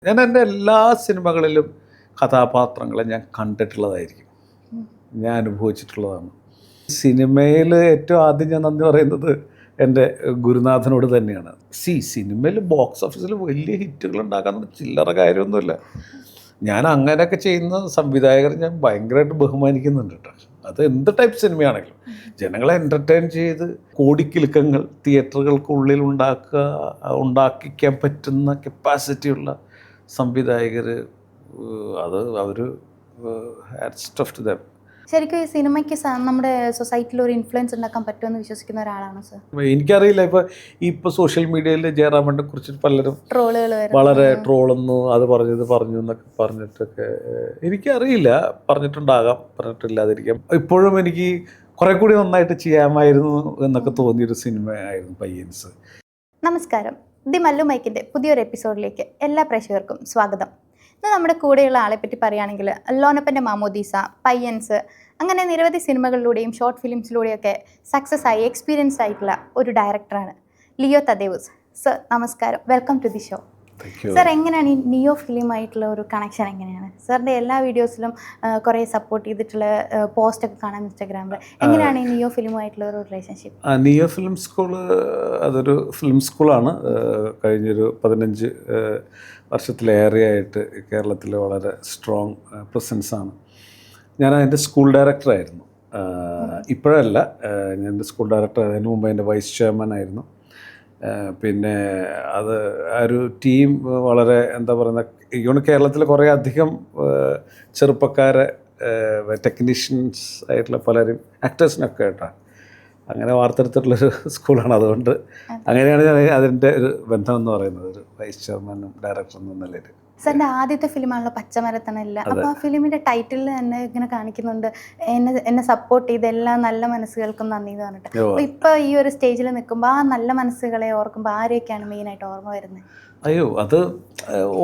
ഞാൻ എൻ്റെ എല്ലാ സിനിമകളിലും കഥാപാത്രങ്ങളെ ഞാൻ കണ്ടിട്ടുള്ളതായിരിക്കും. ഞാൻ അനുഭവിച്ചിട്ടുള്ളതാണ്. സിനിമയിൽ ഏറ്റവും ആദ്യം ഞാൻ നന്ദി പറയുന്നത് എൻ്റെ ഗുരുനാഥനോട് തന്നെയാണ്. സിനിമയിൽ ബോക്സ് ഓഫീസിൽ വലിയ ഹിറ്റുകൾ ഉണ്ടാക്കാൻ ചില്ലറ കാര്യമൊന്നുമില്ല. ഞാൻ അങ്ങനെയൊക്കെ ചെയ്യുന്ന സംവിധായകരെ ഞാൻ ഭയങ്കരമായിട്ട് ബഹുമാനിക്കുന്നുണ്ട് കേട്ടോ. അത് എന്ത് ടൈപ്പ് സിനിമയാണെങ്കിലും ജനങ്ങളെ എൻ്റർടൈൻ ചെയ്ത് കോടിക്കിലുക്കങ്ങൾ തിയേറ്ററുകൾക്കുള്ളിൽ ഉണ്ടാക്കിക്കാൻ പറ്റുന്ന കപ്പാസിറ്റിയുള്ള സംവിധായകർ, അത് അവർ ഹാറ്റ്സ് ഓഫ് ടു ദം. ശരിക്കും ഈ സിനിമയ്ക്ക് നമ്മുടെ സൊസൈറ്റിയിൽ ഒരു ഇൻഫ്ലുവൻസ് ഉണ്ടാക്കാൻ പറ്റുമെന്ന് വിശ്വസിക്കുന്ന ഒരാളാണ് സർ? എനിക്കറിയില്ല. ഇപ്പോൾ സോഷ്യൽ മീഡിയയിൽ ജയറാമനെ കുറിച്ച് പലരും ട്രോളുകൾ വളരെ ട്രോളെന്നു അത് പറഞ്ഞു എന്നൊക്കെ പറഞ്ഞിട്ടൊക്കെ എനിക്കറിയില്ല. പറഞ്ഞിട്ടുണ്ടാകാം, പറഞ്ഞിട്ടില്ലാതിരിക്കാം. ഇപ്പോഴും എനിക്ക് കുറെ കൂടി നന്നായിട്ട് ചെയ്യാമായിരുന്നു എന്നൊക്കെ തോന്നിയൊരു സിനിമയായിരുന്നു പയ്യൻസ്. നമസ്കാരം. ദി മല്ലു മൈക്കിൻ്റെ പുതിയൊരു എപ്പിസോഡിലേക്ക് എല്ലാ പ്രേക്ഷകർക്കും സ്വാഗതം. ഇന്ന് നമ്മുടെ കൂടെയുള്ള ആളെ പറ്റി പറയുകയാണെങ്കിൽ ലോനപ്പൻ്റെ മാമോദീസ, പയ്യൻസ്, അങ്ങനെ നിരവധി സിനിമകളിലൂടെയും ഷോർട്ട് ഫിലിംസിലൂടെയൊക്കെ സക്സസ് ആയി എക്സ്പീരിയൻസ് ആയിട്ടുള്ള ഒരു ഡയറക്ടറാണ് ലിയോ തദേവുസ്. സർ നമസ്കാരം, welcome to the show. Sir, എങ്ങനെയാണ് ഈ നിയോ ഫിലിമായിട്ടുള്ള ഒരു കണക്ഷൻ? എങ്ങനെയാണ് സാറിൻ്റെ എല്ലാ വീഡിയോസിലും കുറേ സപ്പോർട്ട് ചെയ്തിട്ടുള്ള പോസ്റ്റൊക്കെ കാണാം ഇൻസ്റ്റാഗ്രാമിൽ. എങ്ങനെയാണ് ഈ നിയോ ഫിലിമായിട്ടുള്ള ഒരു റിലേഷൻഷിപ്പ്? നിയോ ഫിലിം സ്കൂള് അതൊരു ഫിലിം സ്കൂളാണ്. കഴിഞ്ഞൊരു 15 വർഷത്തിലേറെയായിട്ട് കേരളത്തിൽ വളരെ സ്ട്രോങ് പ്രസൻസാണ്. ഞാൻ അതിൻ്റെ സ്കൂൾ ഡയറക്ടറായിരുന്നു. ഇപ്പോഴല്ല, ഞാൻ എൻ്റെ സ്കൂൾ ഡയറക്ടർ, അതിന് മുമ്പ് എൻ്റെ വൈസ് ചെയർമാൻ ആയിരുന്നു. പിന്നെ അത് ആ ഒരു ടീം വളരെ എന്താ പറയുന്നത്, ഇങ്ങനെ കേരളത്തിൽ കുറേ അധികം ചെറുപ്പക്കാരെ ടെക്നീഷ്യൻസ് ആയിട്ടുള്ള പലരും ആക്ടേഴ്സിനൊക്കെ കേട്ടോ അങ്ങനെ വാർത്തെടുത്തിട്ടുള്ളൊരു സ്കൂളാണ്. അതുകൊണ്ട് അങ്ങനെയാണ് ഞാൻ അതിൻ്റെ ഒരു ബന്ധം എന്ന് പറയുന്നത്, ഒരു വൈസ് ചെയർമാനും ഡയറക്ടറും എന്ന നിലയിൽ. സാറിൻ്റെ ആദ്യത്തെ ഫിലിമാണല്ലോ പച്ചമരത്തണല്ല. അപ്പോൾ ആ ഫിലിമിൻ്റെ ടൈറ്റിൽ തന്നെ ഇങ്ങനെ കാണിക്കുന്നുണ്ട്, എന്നെ സപ്പോർട്ട് ചെയ്ത എല്ലാ നല്ല മനസ്സുകൾക്കും നന്ദി എന്ന് പറഞ്ഞിട്ട്. അപ്പോൾ ഇപ്പോൾ ഈ ഒരു സ്റ്റേജിൽ നിൽക്കുമ്പോൾ ആ നല്ല മനസ്സുകളെ ഓർക്കുമ്പോൾ ആരെയൊക്കെയാണ് മെയിനായിട്ട് ഓർമ്മ വരുന്നത്? അയ്യോ, അത്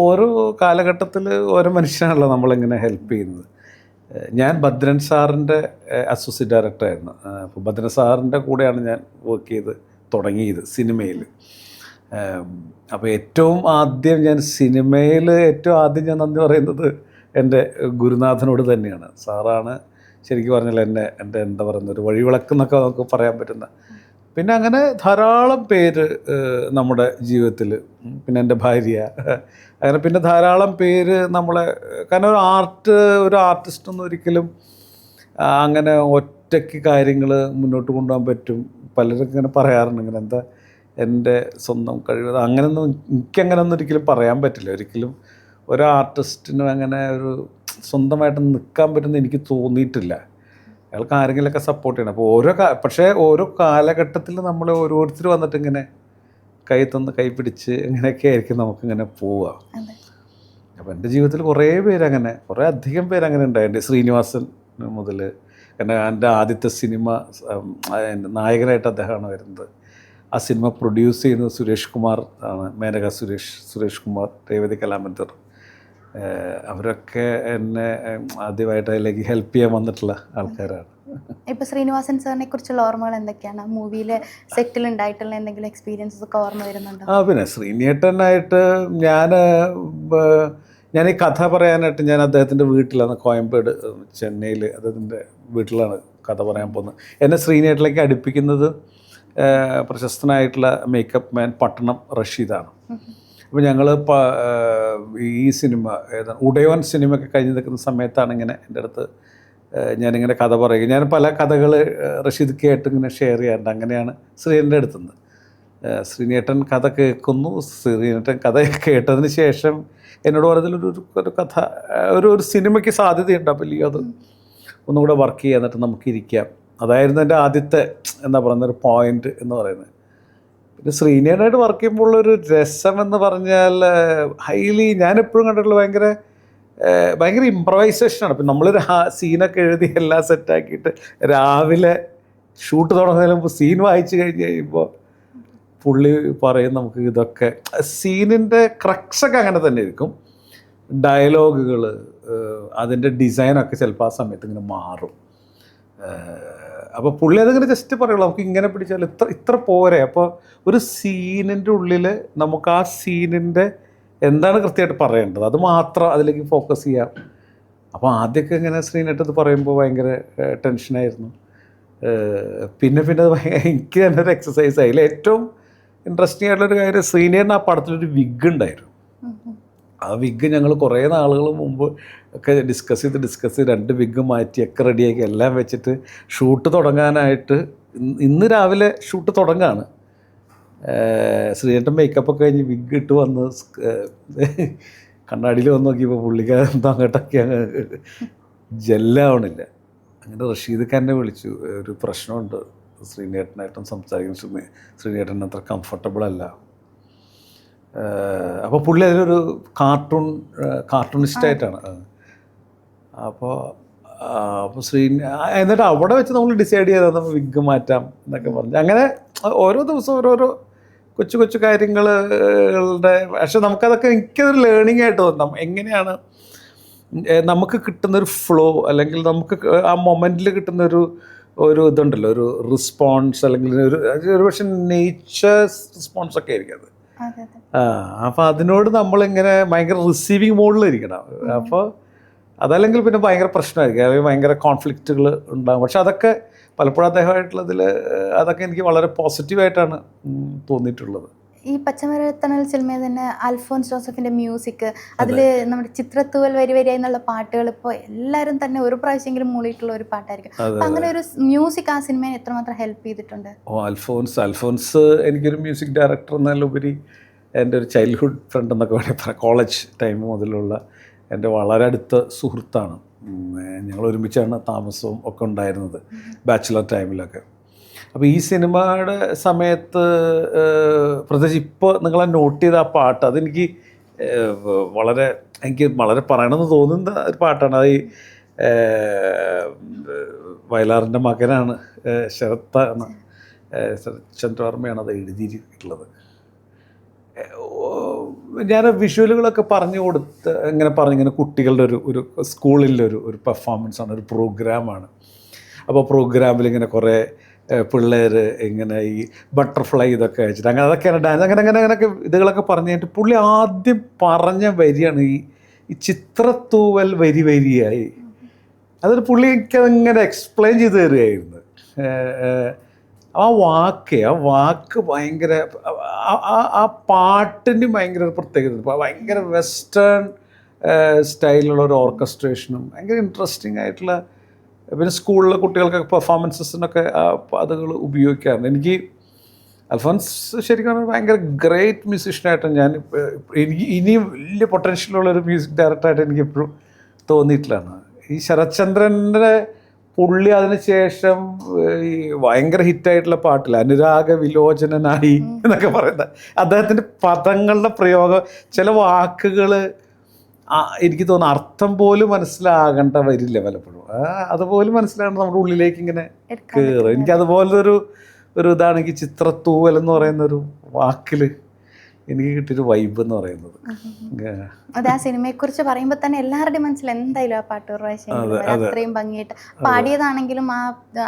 ഓരോ കാലഘട്ടത്തിൽ ഓരോ മനുഷ്യനാണല്ലോ നമ്മളിങ്ങനെ ഹെൽപ്പ് ചെയ്യുന്നത്. ഞാൻ ഭദ്രൻ സാറിൻ്റെ അസോസിയേറ്റ് ഡയറക്ടറായിരുന്നു. അപ്പോൾ ഭദ്രൻ സാറിൻ്റെ കൂടെയാണ് ഞാൻ വർക്ക് ചെയ്ത് തുടങ്ങിയത് സിനിമയിൽ. അപ്പോൾ ഏറ്റവും ആദ്യം ഞാൻ ഞാൻ നന്ദി പറയുന്നത് എൻ്റെ ഗുരുനാഥനോട് തന്നെയാണ്. സാറാണ് ശരിക്കും പറഞ്ഞാൽ എൻ്റെ എന്താ പറയുന്നത്, ഒരു വഴിവിളക്കെന്നൊക്കെ നമുക്ക് പറയാൻ പറ്റുന്ന. പിന്നെ അങ്ങനെ ധാരാളം പേര് നമ്മുടെ ജീവിതത്തിൽ, പിന്നെ എൻ്റെ ഭാര്യ, അങ്ങനെ പിന്നെ ധാരാളം പേര് നമ്മളെ, കാരണം ഒരു ആർട്ടിസ്റ്റൊന്നും ഒരിക്കലും അങ്ങനെ ഒറ്റയ്ക്ക് കാര്യങ്ങൾ മുന്നോട്ട് കൊണ്ടുപോകാൻ പറ്റും. പലരും ഇങ്ങനെ പറയാറുണ്ട്, ഇങ്ങനെ എന്താ എൻ്റെ സ്വന്തം കഴിവ്, എനിക്കങ്ങനെയൊന്നും ഒരിക്കലും പറയാൻ പറ്റില്ല. ഒരിക്കലും ഒരു ആർട്ടിസ്റ്റിനും അങ്ങനെ ഒരു സ്വന്തമായിട്ട് നിൽക്കാൻ പറ്റുമെന്ന് എനിക്ക് തോന്നിയിട്ടില്ല. അയാൾക്ക് ആരെങ്കിലുമൊക്കെ സപ്പോർട്ട് ചെയ്യണം. അപ്പോൾ പക്ഷേ ഓരോ കാലഘട്ടത്തിൽ നമ്മൾ ഓരോരുത്തർ വന്നിട്ട് ഇങ്ങനെ കൈ തന്ന് കൈ പിടിച്ച് ഇങ്ങനെയൊക്കെ ആയിരിക്കും നമുക്കിങ്ങനെ പോവുക. അപ്പോൾ എൻ്റെ ജീവിതത്തിൽ കുറേ അധികം പേരങ്ങനെ ഉണ്ടായിട്ടുണ്ട്. ശ്രീനിവാസൻ മുതൽ, കാരണം എൻ്റെ ആദ്യത്തെ സിനിമ നായകനായിട്ട് അദ്ദേഹമാണ് വരുന്നത്. ആ സിനിമ പ്രൊഡ്യൂസ് ചെയ്യുന്നത് സുരേഷ് കുമാർ ആണ്, മേനക സുരേഷ് കുമാർ, രേവതി കലാമന്ദർ. അവരൊക്കെ എന്നെ ആദ്യമായിട്ട് അതിലേക്ക് ഹെൽപ്പ് ചെയ്യാൻ വന്നിട്ടുള്ള ആൾക്കാരാണ്. ഇപ്പോൾ ശ്രീനിവാസൻ സാറിനെ കുറിച്ചുള്ള ഓർമ്മകൾ എന്തൊക്കെയാണ്? മൂവിയിലെ സെറ്റിൽ ഉണ്ടായിട്ടുള്ള എന്തെങ്കിലും എക്സ്പീരിയൻസസ് ഒക്കെ ഓർമ്മ വരുന്നുണ്ടോ? പിന്നെ ശ്രീനേട്ടനായിട്ട് ഞാൻ ഈ കഥ പറയാനായിട്ട് ഞാൻ അദ്ദേഹത്തിൻ്റെ വീട്ടിലാണ്, കോയമ്പേട് ചെന്നൈയിൽ അദ്ദേഹത്തിൻ്റെ വീട്ടിലാണ് കഥ പറയാൻ പോകുന്നത്. എന്നെ ശ്രീനേട്ടിലേക്ക് അടുപ്പിക്കുന്നത് പ്രശസ്തനായിട്ടുള്ള മേക്കപ്പ് മാൻ പട്ടണം റഷീദാണ്. അപ്പോൾ ഞങ്ങൾ ഈ സിനിമ ഉടയോൻ സിനിമയൊക്കെ കഴിഞ്ഞ് നിൽക്കുന്ന സമയത്താണ് ഇങ്ങനെ എൻ്റെ അടുത്ത് ഞാനിങ്ങനെ കഥ പറയുക. ഞാൻ പല കഥകൾ റഷീദ് കേട്ട് ഇങ്ങനെ ഷെയർ ചെയ്യാറുണ്ട്. അങ്ങനെയാണ് ശ്രീനേട്ടൻ്റെ അടുത്തുനിന്ന് ശ്രീനേട്ടൻ കഥ കേൾക്കുന്നു. ശ്രീനേട്ടൻ കഥ കേട്ടതിന് ശേഷം എന്നോട് പറഞ്ഞതിലൊരു കഥ, ഒരു സിനിമയ്ക്ക് സാധ്യതയുണ്ട്, അപ്പോൾ ലിയോ അത് ഒന്നുകൂടെ വർക്ക് ചെയ്യുക, എന്നിട്ട് നമുക്കിരിക്കാം. അതായിരുന്നു എൻ്റെ ആദ്യത്തെ എന്താ പറയുന്ന ഒരു പോയിന്റ് എന്ന് പറയുന്നത്. പിന്നെ ശ്രീനേട്ടനായിട്ട് വർക്ക് ചെയ്യുമ്പോൾ ഉള്ളൊരു രസം എന്ന് പറഞ്ഞാൽ ഞാനെപ്പോഴും കണ്ടിട്ടുള്ള ഭയങ്കര ഇംപ്രവൈസേഷനാണ്. ഇപ്പം നമ്മളൊരു സീനൊക്കെ എഴുതി എല്ലാം സെറ്റാക്കിയിട്ട് രാവിലെ ഷൂട്ട് തുടങ്ങുന്നതിന് മുമ്പ് സീൻ വായിച്ച് കഴിയുമ്പോൾ പുള്ളി പറയും നമുക്ക് ഇതൊക്കെ സീനിൻ്റെ ക്രക്സൊക്കെ അങ്ങനെ തന്നെ ഇരിക്കും. ഡയലോഗുകൾ, അതിൻ്റെ ഡിസൈനൊക്കെ ചിലപ്പോൾ ആ സമയത്ത് ഇങ്ങനെ മാറും. അപ്പോൾ പുള്ളി അതിങ്ങനെ ജസ്റ്റ് പറയുള്ളൂ, നമുക്ക് ഇങ്ങനെ പിടിച്ചാൽ ഇത്ര പോരെ. അപ്പോൾ ഒരു സീനിൻ്റെ ഉള്ളിൽ നമുക്ക് ആ സീനിൻ്റെ എന്താണ് കൃത്യമായിട്ട് പറയേണ്ടത് അത് മാത്രം അതിലേക്ക് ഫോക്കസ് ചെയ്യാം. അപ്പോൾ ആദ്യമൊക്കെ ഇങ്ങനെ ശ്രീനേട്ടത് പറയുമ്പോൾ ഭയങ്കര ടെൻഷനായിരുന്നു. പിന്നെ അത് എനിക്ക് തന്നെ ഒരു എക്സസൈസ് ആയില്ല. ഏറ്റവും ഇൻട്രസ്റ്റിംഗ് ആയിട്ടുള്ളൊരു കാര്യം, ശ്രീനേട്ടൻ ആ പടത്തിലൊരു വിഗ് ഉണ്ടായിരുന്നു. ആ വിഗ് ഞങ്ങൾ കുറേ നാളുകൾ മുമ്പ് ഒക്കെ ഡിസ്കസ് ചെയ്ത് 2 വിഗ് മാറ്റിയൊക്കെ റെഡിയാക്കി എല്ലാം വെച്ചിട്ട് ഷൂട്ട് തുടങ്ങാനായിട്ട് ഇന്ന് രാവിലെ ഷൂട്ട് തുടങ്ങാണ്. ശ്രീനേട്ടൻ മേക്കപ്പൊക്കെ കഴിഞ്ഞ് വിഗ് ഇട്ട് വന്ന് കണ്ണാടിയിൽ വന്ന് നോക്കിയപ്പോൾ പുള്ളിക്കാരൻ എന്തോ അങ്ങോട്ടൊക്കെ അങ്ങ് ജെല്ലാവണില്ല. അങ്ങനെ റഷീദ് ഖാനെ വിളിച്ചു, ഒരു പ്രശ്നമുണ്ട് ശ്രീനേട്ടനായിട്ടും സംസാരിക്കുന്ന, ശ്രീനേട്ടൻ അത്ര കംഫർട്ടബിൾ അല്ല. അപ്പോൾ പുള്ളി അതിലൊരു കാർട്ടൂണിസ്റ്റായിട്ടാണ്. അപ്പോൾ എന്നിട്ട് അവിടെ വെച്ച് നമ്മൾ ഡിസൈഡ് ചെയ്താൽ നമ്മൾ വിഗ് മാറ്റാം എന്നൊക്കെ പറഞ്ഞു. അങ്ങനെ ഓരോ ദിവസവും ഓരോരോ കൊച്ചു കൊച്ചു കാര്യങ്ങളുടെ, പക്ഷെ നമുക്കതൊക്കെ എനിക്കതൊരു ലേണിംഗ് ആയിട്ട് തോന്നാം. എങ്ങനെയാണ് നമുക്ക് കിട്ടുന്നൊരു ഫ്ലോ, അല്ലെങ്കിൽ നമുക്ക് ആ മൊമെൻറ്റിൽ കിട്ടുന്നൊരു ഇതുണ്ടല്ലോ, ഒരു റെസ്പോൺസ്, അല്ലെങ്കിൽ ഒരു പക്ഷേ നേച്ചേഴ്സ് റെസ്പോൺസ് ഒക്കെ ആയിരിക്കും അത്. അപ്പോൾ അതിനോട് നമ്മളിങ്ങനെ ഭയങ്കര റിസീവിങ് മോഡിലിരിക്കണം. അപ്പോൾ അതല്ലെങ്കിൽ പിന്നെ ഭയങ്കര പ്രശ്നമായിരിക്കും, അല്ലെങ്കിൽ ഭയങ്കര കോൺഫ്ലിക്റ്റുകൾ ഉണ്ടാകും. പക്ഷെ അതൊക്കെ പലപ്പോഴും അദ്ദേഹമായിട്ടുള്ളതിൽ അതൊക്കെ എനിക്ക് വളരെ പോസിറ്റീവായിട്ടാണ് തോന്നിയിട്ടുള്ളത്. ഈ പച്ചമരത്തണൽ സിനിമയിൽ തന്നെ അൽഫോൻസ് ജോസഫിന്റെ മ്യൂസിക്, അതിൽ നമ്മുടെ ചിത്രത്തൂവൽ വരിയായി എന്നുള്ള പാട്ടുകൾ ഇപ്പോൾ എല്ലാവരും തന്നെ ഒരു പ്രാവശ്യമെങ്കിലും മൂളിയിട്ടുള്ള ഒരു പാട്ടായിരിക്കും. അപ്പം അങ്ങനെ ഒരു മ്യൂസിക് ആ സിനിമയെ എത്രമാത്രം ഹെൽപ്പ് ചെയ്തിട്ടുണ്ട്? അൽഫോൻസ് എനിക്കൊരു മ്യൂസിക് ഡയറക്ടർ എന്നതിലുപരി എൻ്റെ ഒരു ചൈൽഡ്ഹുഡ് ഫ്രണ്ട് എന്നൊക്കെ വേണമെങ്കിൽ പറയാം. കോളേജ് ടൈം മുതലുള്ള എൻ്റെ വളരെ അടുത്ത സുഹൃത്താണ്. ഞങ്ങൾ ഒരുമിച്ചാണ് താമസവും ഒക്കെ ഉണ്ടായിരുന്നത് ബാച്ചിലർ ടൈമിലൊക്കെ. അപ്പോൾ ഈ സിനിമയുടെ സമയത്ത് പ്രത്യേകിച്ച് ഇപ്പോൾ നിങ്ങളെ നോട്ട് ചെയ്ത ആ പാട്ട്, അതെനിക്ക് എനിക്ക് വളരെ പറയണമെന്ന് തോന്നുന്ന ഒരു പാട്ടാണ്. അത് ഈ വയലാറിൻ്റെ മകനാണ് ശരത് ചന്ദ്രവർമ്മയാണ് അത് എഴുതിയിട്ടുള്ളത്. ഞാൻ വിഷ്വലുകളൊക്കെ പറഞ്ഞു കൊടുത്ത് ഇങ്ങനെ കുട്ടികളുടെ ഒരു സ്കൂളിലെ ഒരു പെർഫോമൻസാണ്, ഒരു പ്രോഗ്രാമാണ്. അപ്പോൾ പ്രോഗ്രാമിൽ ഇങ്ങനെ കുറേ പിള്ളേർ ഇങ്ങനെ ഈ ബട്ടർഫ്ലൈ ഇതൊക്കെ വെച്ചിട്ട് അതൊക്കെയാണ് ഡാൻസ്, അങ്ങനെയൊക്കെ ഇതുകളൊക്കെ പറഞ്ഞു കഴിഞ്ഞിട്ട് പുള്ളി ആദ്യം പറഞ്ഞ വരിയാണ് ഈ ചിത്രത്തൂവൽ വരിയായി. അതൊരു പുള്ളി എനിക്കതിങ്ങനെ എക്സ്പ്ലെയിൻ ചെയ്ത് തരികയായിരുന്നു. ആ വാക്ക് ഭയങ്കര, ആ പാട്ടിന് ഭയങ്കര പ്രത്യേകത, ഭയങ്കര വെസ്റ്റേൺ സ്റ്റൈലിലുള്ള ഒരു ഓർക്കസ്ട്രേഷനും ഭയങ്കര ഇൻട്രസ്റ്റിംഗ് ആയിട്ടുള്ള. പിന്നെ സ്കൂളിലെ കുട്ടികൾക്കൊക്കെ പെർഫോമൻസസിനൊക്കെ ആ പദങ്ങൾ ഉപയോഗിക്കാറുണ്ട്. എനിക്ക് അൽഫോൻസ് ശരിക്കും പറഞ്ഞാൽ ഭയങ്കര ഗ്രേറ്റ് മ്യൂസീഷ്യനായിട്ട് എനിക്ക് ഇനിയും വലിയ പൊട്ടൻഷ്യലുള്ളൊരു മ്യൂസിക് ഡയറക്ടറായിട്ട് എനിക്ക് എപ്പോഴും തോന്നിയിട്ടില്ലാണ്. ഈ ശരത്ചന്ദ്രൻ്റെ പുള്ളി അതിന് ശേഷം ഈ ഭയങ്കര ഹിറ്റായിട്ടുള്ള പാട്ടില്ല, അനുരാഗ വിലോചനനായി എന്നൊക്കെ പറയുന്നത്, അദ്ദേഹത്തിൻ്റെ പദങ്ങളുടെ പ്രയോഗം, ചില വാക്കുകൾ എനിക്ക് തോന്നുന്നു അർത്ഥം പോലും മനസ്സിലാകേണ്ട വരില്ല പലപ്പോഴും, അതുപോലും മനസ്സിലാകേണ്ട നമ്മുടെ ഉള്ളിലേക്ക് ഇങ്ങനെ കയറും. എനിക്കതുപോലൊരു ഇതാണ് എനിക്ക് ചിത്രത്തൂവൽ എന്ന് പറയുന്നൊരു വാക്കിൽ എനിക്ക് കിട്ടിയൊരു വൈബ് എന്ന് പറയുന്നത്. അത് ആ സിനിമയെക്കുറിച്ച് പറയുമ്പോൾ തന്നെ എല്ലാവരുടെയും മനസ്സിൽ എന്തായാലും ആ പാട്ട് ഒരു പ്രാവശ്യം അത്രയും ഭംഗിയായിട്ട് പാടിയതാണെങ്കിലും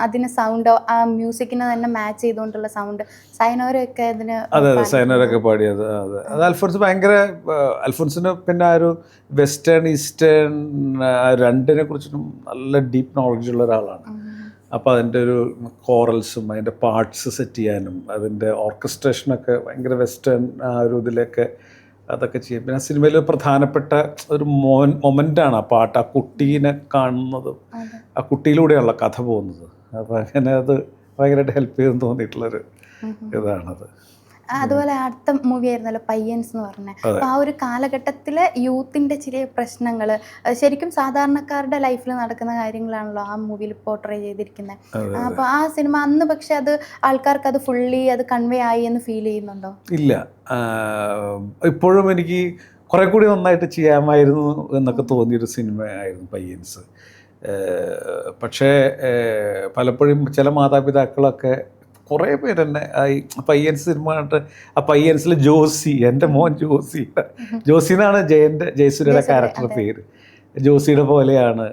അതിന് സൗണ്ട്, ആ മ്യൂസിക്കിന് തന്നെ മാച്ച് ചെയ്തുകൊണ്ടുള്ള സൗണ്ട്, സൈനോരൊക്കെ അതിന്. അതെ സൈനോരൊക്കെ പാടിയത്. അത് അൽഫോൻസ് ഭയങ്കര, അൽഫോൻസിന് പിന്നെ ആ ഒരു വെസ്റ്റേൺ ഈസ്റ്റേൺ രണ്ടിനെ കുറിച്ചിട്ടും നല്ല ഡീപ്പ് നോളജ് ഉള്ള ഒരാളാണ്. അപ്പോൾ അതിൻ്റെ ഒരു കോറൽസും അതിൻ്റെ പാർട്സ് സെറ്റ് ചെയ്യാനും അതിൻ്റെ ഓർക്കസ്ട്രേഷനൊക്കെ ഭയങ്കര വെസ്റ്റേൺ ആ ഒരു ഇതിലൊക്കെ അതൊക്കെ ചെയ്യും. പിന്നെ സിനിമയിൽ പ്രധാനപ്പെട്ട ഒരു മൊമെൻ്റാണ് ആ പാട്ട്, ആ കുട്ടീനെ കാണുന്നതും ആ കുട്ടിയിലൂടെയുള്ള കഥ പോകുന്നത്. അപ്പോൾ അങ്ങനെ അത് ഭയങ്കരമായിട്ട് ഹെൽപ്പ് ചെയ്തെന്ന് തോന്നിയിട്ടുള്ളൊരു ഇതാണത്. അതുപോലെ അടുത്ത മൂവി ആയിരുന്നല്ലോ പയ്യൻസ് എന്ന് പറഞ്ഞത്. അപ്പോൾ ആ ഒരു കാലഘട്ടത്തിൽ യൂത്തിൻ്റെ ചില പ്രശ്നങ്ങൾ, ശരിക്കും സാധാരണക്കാരുടെ ലൈഫിൽ നടക്കുന്ന കാര്യങ്ങളാണല്ലോ ആ മൂവിയിൽ പോർട്രേ ചെയ്തിരിക്കുന്നത്. അപ്പോൾ ആ സിനിമ അന്ന് പക്ഷെ അത് ആൾക്കാർക്ക് അത് ഫുള്ളി അത് കൺവേ ആയി എന്ന് ഫീൽ ചെയ്യുന്നുണ്ടോ? ഇല്ല, ഇപ്പോഴും എനിക്ക് കുറെ കൂടി നന്നായിട്ട് ചെയ്യാമായിരുന്നു എന്നൊക്കെ തോന്നിയൊരു സിനിമ ആയിരുന്നു പയ്യൻസ്. പക്ഷേ പലപ്പോഴും ചില മാതാപിതാക്കളൊക്കെ കുറേ പേര് തന്നെ ഈ പയ്യൻസ് സിനിമ കണ്ടിട്ട്, ആ പയ്യൻസിൽ ജോസി, എൻ്റെ മോൻ ജോസി എന്നാണ് ജയസൂര്യയുടെ ക്യാരക്ടർ പേര്, ജോസിയുടെ പോലെയാണ്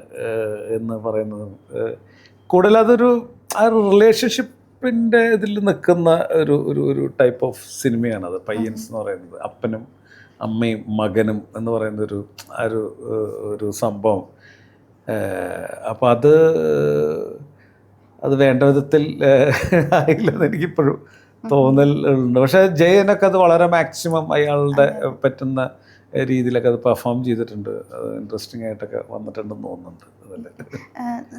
എന്ന് പറയുന്നത്. കൂടുതൽ അതൊരു ആ റിലേഷൻഷിപ്പിൻ്റെ ഇതിൽ നിൽക്കുന്ന ഒരു ടൈപ്പ് ഓഫ് സിനിമയാണത് പയ്യൻസ് എന്ന് പറയുന്നത്. അപ്പനും അമ്മയും മകനും എന്ന് പറയുന്നൊരു ഒരു സംഭവം. അപ്പോൾ അത് വേണ്ട വിധത്തിൽ ആയില്ലെന്ന് എനിക്കിപ്പോഴും തോന്നലുണ്ട്. പക്ഷേ ജയനൊക്കെ അത് വളരെ മാക്സിമം അയാളുടെ പറ്റുന്ന രീതിയിലൊക്കെ അത് പെർഫോം ചെയ്തിട്ടുണ്ട്. അത് ഇൻട്രസ്റ്റിംഗ് ആയിട്ടൊക്കെ വന്നിട്ടുണ്ടെന്ന് തോന്നുന്നുണ്ട്. അതല്ലേ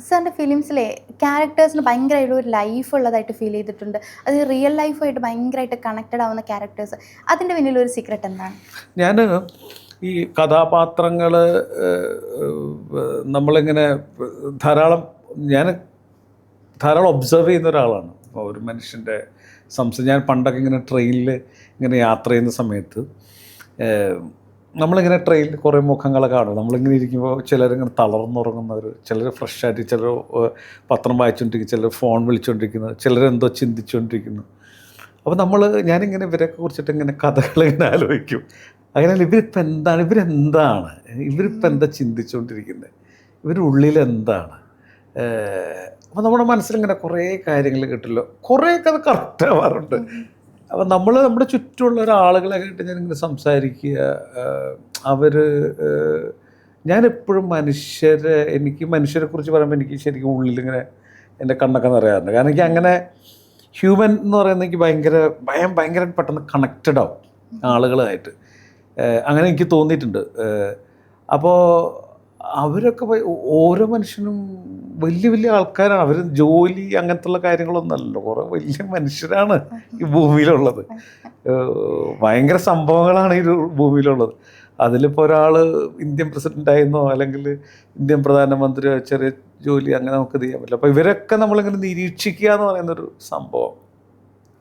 സാറിൻ്റെ ഫിലിംസിലെ ക്യാരക്ടേഴ്സിന് ഭയങ്കരമായിട്ട് ഒരു ലൈഫ് ഉള്ളതായിട്ട് ഫീൽ ചെയ്തിട്ടുണ്ട്. അത് റിയൽ ലൈഫായിട്ട് ഭയങ്കരമായിട്ട് കണക്റ്റഡ് ആവുന്ന ക്യാരക്ടേഴ്സ്, അതിൻ്റെ പിന്നിലൊരു സീക്രട്ട് എന്താണ്? ഞാൻ ഈ കഥാപാത്രങ്ങൾ നമ്മളിങ്ങനെ ഞാൻ ധാരാളം ഒബ്സർവ് ചെയ്യുന്ന ഒരാളാണ്. ഒരു മനുഷ്യൻ്റെ ഞാൻ പണ്ടൊക്കെ ഇങ്ങനെ ട്രെയിനിൽ ഇങ്ങനെ യാത്ര ചെയ്യുന്ന സമയത്ത് നമ്മളിങ്ങനെ ട്രെയിനിൽ കുറേ മുഖങ്ങളെ കാണും. നമ്മളിങ്ങനെ ഇരിക്കുമ്പോൾ ചിലരിങ്ങനെ തളർന്നുറങ്ങുന്നവർ, ചിലർ ഫ്രഷായിട്ട്, ചിലർ പത്രം വായിച്ചുകൊണ്ടിരിക്കുന്നു, ചിലർ ഫോൺ വിളിച്ചുകൊണ്ടിരിക്കുന്നു, ചിലരെന്തോ ചിന്തിച്ചുകൊണ്ടിരിക്കുന്നു. അപ്പോൾ ഞാനിങ്ങനെ ഇവരെയൊക്കെ കുറിച്ചിട്ട് ഇങ്ങനെ കഥകളിങ്ങനെ ആലോചിക്കും. അങ്ങനെ ഇവരിപ്പോൾ എന്താ ചിന്തിച്ചുകൊണ്ടിരിക്കുന്നത്, ഇവരുടെ ഉള്ളിലെന്താണ്? അപ്പോൾ നമ്മുടെ മനസ്സിലിങ്ങനെ കുറേ കാര്യങ്ങൾ കിട്ടില്ല, കുറേയൊക്കെ അത് കറക്റ്റ് ആവാറുണ്ട്. അപ്പം നമ്മുടെ ചുറ്റുമുള്ള ഒരാളുകളായിട്ട് ഞാനിങ്ങനെ സംസാരിക്കുക. ഞാനെപ്പോഴും മനുഷ്യരെക്കുറിച്ച് പറയുമ്പോൾ എനിക്ക് ശരിക്കും ഉള്ളിലിങ്ങനെ എൻ്റെ കണ്ണൊക്കെ നിറയാറുണ്ട്. കാരണം എനിക്ക് അങ്ങനെ ഹ്യൂമൻ എന്ന് പറയുന്നത് എനിക്ക് ഭയങ്കര പെട്ടെന്ന് കണക്റ്റഡ് ആവും ആളുകളായിട്ട്. അങ്ങനെ എനിക്ക് തോന്നിയിട്ടുണ്ട്. അപ്പോൾ അവരൊക്കെ ഓരോ മനുഷ്യനും വലിയ വലിയ ആൾക്കാരാണ്. അവർ ജോലി അങ്ങനത്തുള്ള കാര്യങ്ങളൊന്നുമല്ലല്ലോ, കുറേ വലിയ മനുഷ്യരാണ് ഈ ഭൂമിയിലുള്ളത്. ഭയങ്കര സംഭവങ്ങളാണ് ഈ ഭൂമിയിലുള്ളത്. അതിലിപ്പോൾ ഒരാൾ ഇന്ത്യൻ പ്രസിഡൻ്റായിരുന്നോ അല്ലെങ്കിൽ ഇന്ത്യൻ പ്രധാനമന്ത്രിയോ ചെറിയ ജോലി അങ്ങനെ നമുക്ക് ചെയ്യാൻ പറ്റില്ല. അപ്പോൾ ഇവരൊക്കെ നമ്മളിങ്ങനെ നിരീക്ഷിക്കുക എന്ന് പറയുന്നൊരു സംഭവം.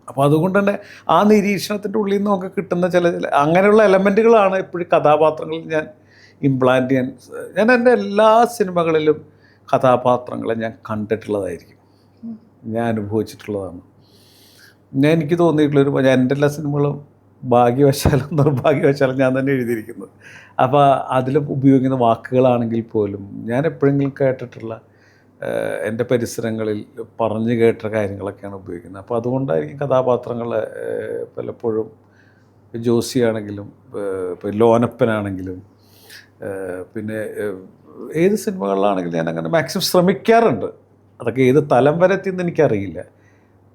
അപ്പോൾ അതുകൊണ്ട് തന്നെ ആ നിരീക്ഷണത്തിൻ്റെ ഉള്ളിൽ നിന്ന് നമുക്ക് കിട്ടുന്ന ചില അങ്ങനെയുള്ള എലമെൻറ്റുകളാണ് എപ്പോഴും കഥാപാത്രങ്ങളിൽ ഞാൻ ഇംപ്ലാന്റ് ചെയ്യാൻ. ഞാൻ എൻ്റെ എല്ലാ സിനിമകളിലും കഥാപാത്രങ്ങളെ ഞാൻ കണ്ടിട്ടുള്ളതായിരിക്കും, ഞാൻ അനുഭവിച്ചിട്ടുള്ളതാണ്. എനിക്ക് തോന്നിയിട്ടുള്ളൊരു എൻ്റെ എല്ലാ സിനിമകളും ഭാഗ്യവശാലും നിർഭാഗ്യവശാലും ഞാൻ തന്നെ എഴുതിയിരിക്കുന്നത്. അപ്പോൾ അതിൽ ഉപയോഗിക്കുന്ന വാക്കുകളാണെങ്കിൽ പോലും ഞാൻ എപ്പോഴെങ്കിലും കേട്ടിട്ടുള്ള എൻ്റെ പരിസരങ്ങളിൽ പറഞ്ഞു കേട്ട കാര്യങ്ങളൊക്കെയാണ് ഉപയോഗിക്കുന്നത്. അപ്പോൾ അതുകൊണ്ടായിരിക്കും കഥാപാത്രങ്ങളെ പലപ്പോഴും ജോസിയാണെങ്കിലും ഇപ്പോൾ ലോനപ്പനാണെങ്കിലും പിന്നെ ഏത് സിനിമകളിലാണെങ്കിലും ഞാൻ അങ്ങനെ മാക്സിമം ശ്രമിക്കാറുണ്ട്. അതൊക്കെ ഏത് തലം വരെ എത്തിയെന്ന് എനിക്കറിയില്ല.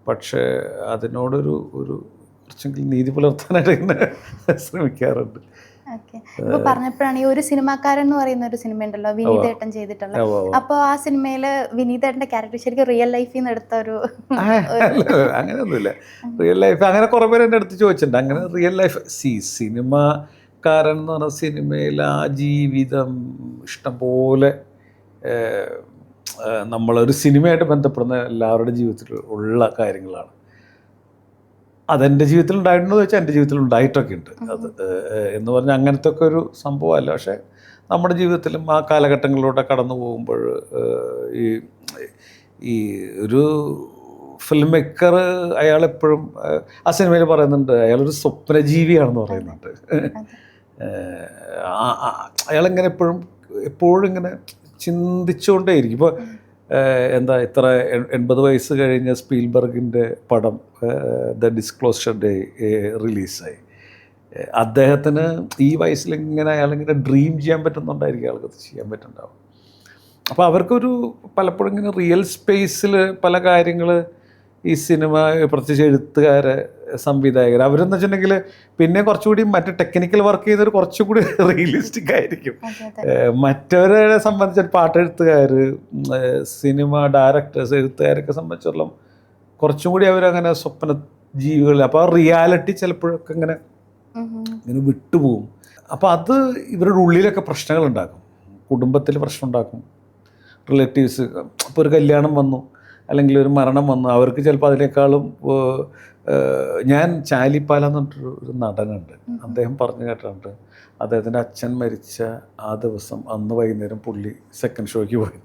പക്ഷേ അതിനോടൊരു കുറച്ചെങ്കിലും നീതി പുലർത്താനായിട്ട് ഇങ്ങനെ ശ്രമിക്കാറുണ്ട്. ഓക്കെ, ഇപ്പോൾ പറഞ്ഞപ്പോഴാണ് ഈ ഒരു സിനിമാക്കാരൻ എന്ന് പറയുന്ന ഒരു സിനിമ ഉണ്ടല്ലോ, വിനീതേട്ടൻ ചെയ്തിട്ടുള്ള. അപ്പോൾ ആ സിനിമയിൽ വിനീതേട്ടൻ്റെ ക്യാരക്ടർ ശരിക്കും റിയൽ ലൈഫിൽ നിന്ന് എടുത്ത ഒരു അങ്ങനെയൊന്നുമില്ല. റിയൽ ലൈഫ് അങ്ങനെ കുറേ പേര് എൻ്റെ അടുത്ത് ചോദിച്ചിട്ടുണ്ട്. അങ്ങനെ റിയൽ ലൈഫ് സിനിമക്കാരൻ എന്ന് പറഞ്ഞ സിനിമയിൽ ആ ജീവിതം ഇഷ്ടംപോലെ നമ്മളൊരു സിനിമയായിട്ട് ബന്ധപ്പെടുന്ന എല്ലാവരുടെ ജീവിതത്തിൽ ഉള്ള കാര്യങ്ങളാണ്. അതെൻ്റെ ജീവിതത്തിൽ ഉണ്ടായിട്ടുണ്ടോ എന്ന് വെച്ചാൽ എൻ്റെ ജീവിതത്തിൽ ഉണ്ടായിട്ടൊക്കെ ഉണ്ട്. അത് എന്ന് പറഞ്ഞാൽ അങ്ങനത്തെ ഒക്കെ ഒരു സംഭവമല്ല. പക്ഷേ നമ്മുടെ ജീവിതത്തിലും ആ കാലഘട്ടങ്ങളിലൂടെ കടന്നു പോകുമ്പോൾ ഈ ഒരു ഫിലിം മേക്കർ അയാളെപ്പോഴും ആ സിനിമയിൽ പറയുന്നുണ്ട്, അയാളൊരു സ്വപ്നജീവിയാണെന്ന് പറയുന്നുണ്ട്. അയാളിങ്ങനെ എപ്പോഴും ഇങ്ങനെ ചിന്തിച്ചുകൊണ്ടേയിരിക്കും. ഇപ്പോൾ എന്താ ഇത്ര 80 വയസ്സ് കഴിഞ്ഞ സ്പീൽബർഗിൻ്റെ പടം ദ ഡിസ്ക്ലോഷർ ഡേ റിലീസായി. അദ്ദേഹത്തിന് ഈ വയസ്സിലിങ്ങനെ അയാളിങ്ങനെ ഡ്രീം ചെയ്യാൻ പറ്റുന്നുണ്ടായിരിക്കും, ആൾക്കത് ചെയ്യാൻ പറ്റുന്നുണ്ടാവും. അപ്പോൾ അവർക്കൊരു പലപ്പോഴും ഇങ്ങനെ റിയൽ സ്പേസിൽ പല കാര്യങ്ങൾ ഈ സിനിമ പ്രത്യേകിച്ച് എഴുത്തുകാരെ സംവിധായകർ അവരെന്ന് വെച്ചിട്ടുണ്ടെങ്കിൽ പിന്നെ കുറച്ചുകൂടി മറ്റ് ടെക്നിക്കൽ വർക്ക് ചെയ്യുന്നവർ കുറച്ചുകൂടി റിയലിസ്റ്റിക് ആയിരിക്കും. മറ്റവരെ സംബന്ധിച്ച് പാട്ടെഴുത്തുകാർ, സിനിമ ഡയറക്ടേഴ്സ്, എഴുത്തുകാരൊക്കെ സംബന്ധിച്ചിടത്തോളം കുറച്ചും കൂടി അവരങ്ങനെ സ്വപ്ന ജീവികൾ. അപ്പോൾ ആ റിയാലിറ്റി ചിലപ്പോഴൊക്കെ ഇങ്ങനെ വിട്ടുപോകും. അപ്പോൾ അത് ഇവരുടെ ഉള്ളിലൊക്കെ പ്രശ്നങ്ങളുണ്ടാക്കും, കുടുംബത്തിൽ പ്രശ്നം ഉണ്ടാക്കും. റിലേറ്റീവ്സ് ഇപ്പോൾ ഒരു കല്യാണം വന്നു അല്ലെങ്കിൽ ഒരു മരണം വന്നു, അവർക്ക് ചിലപ്പോൾ അതിനേക്കാളും ഞാൻ ചാലിപ്പാല എന്ന് പറഞ്ഞിട്ടൊരു നടനുണ്ട്, അദ്ദേഹം പറഞ്ഞു കേട്ടിട്ടുണ്ട്, അദ്ദേഹത്തിൻ്റെ അച്ഛൻ മരിച്ച ആ ദിവസം അന്ന് വൈകുന്നേരം പുള്ളി സെക്കൻഡ് ഷോയ്ക്ക് പോയി.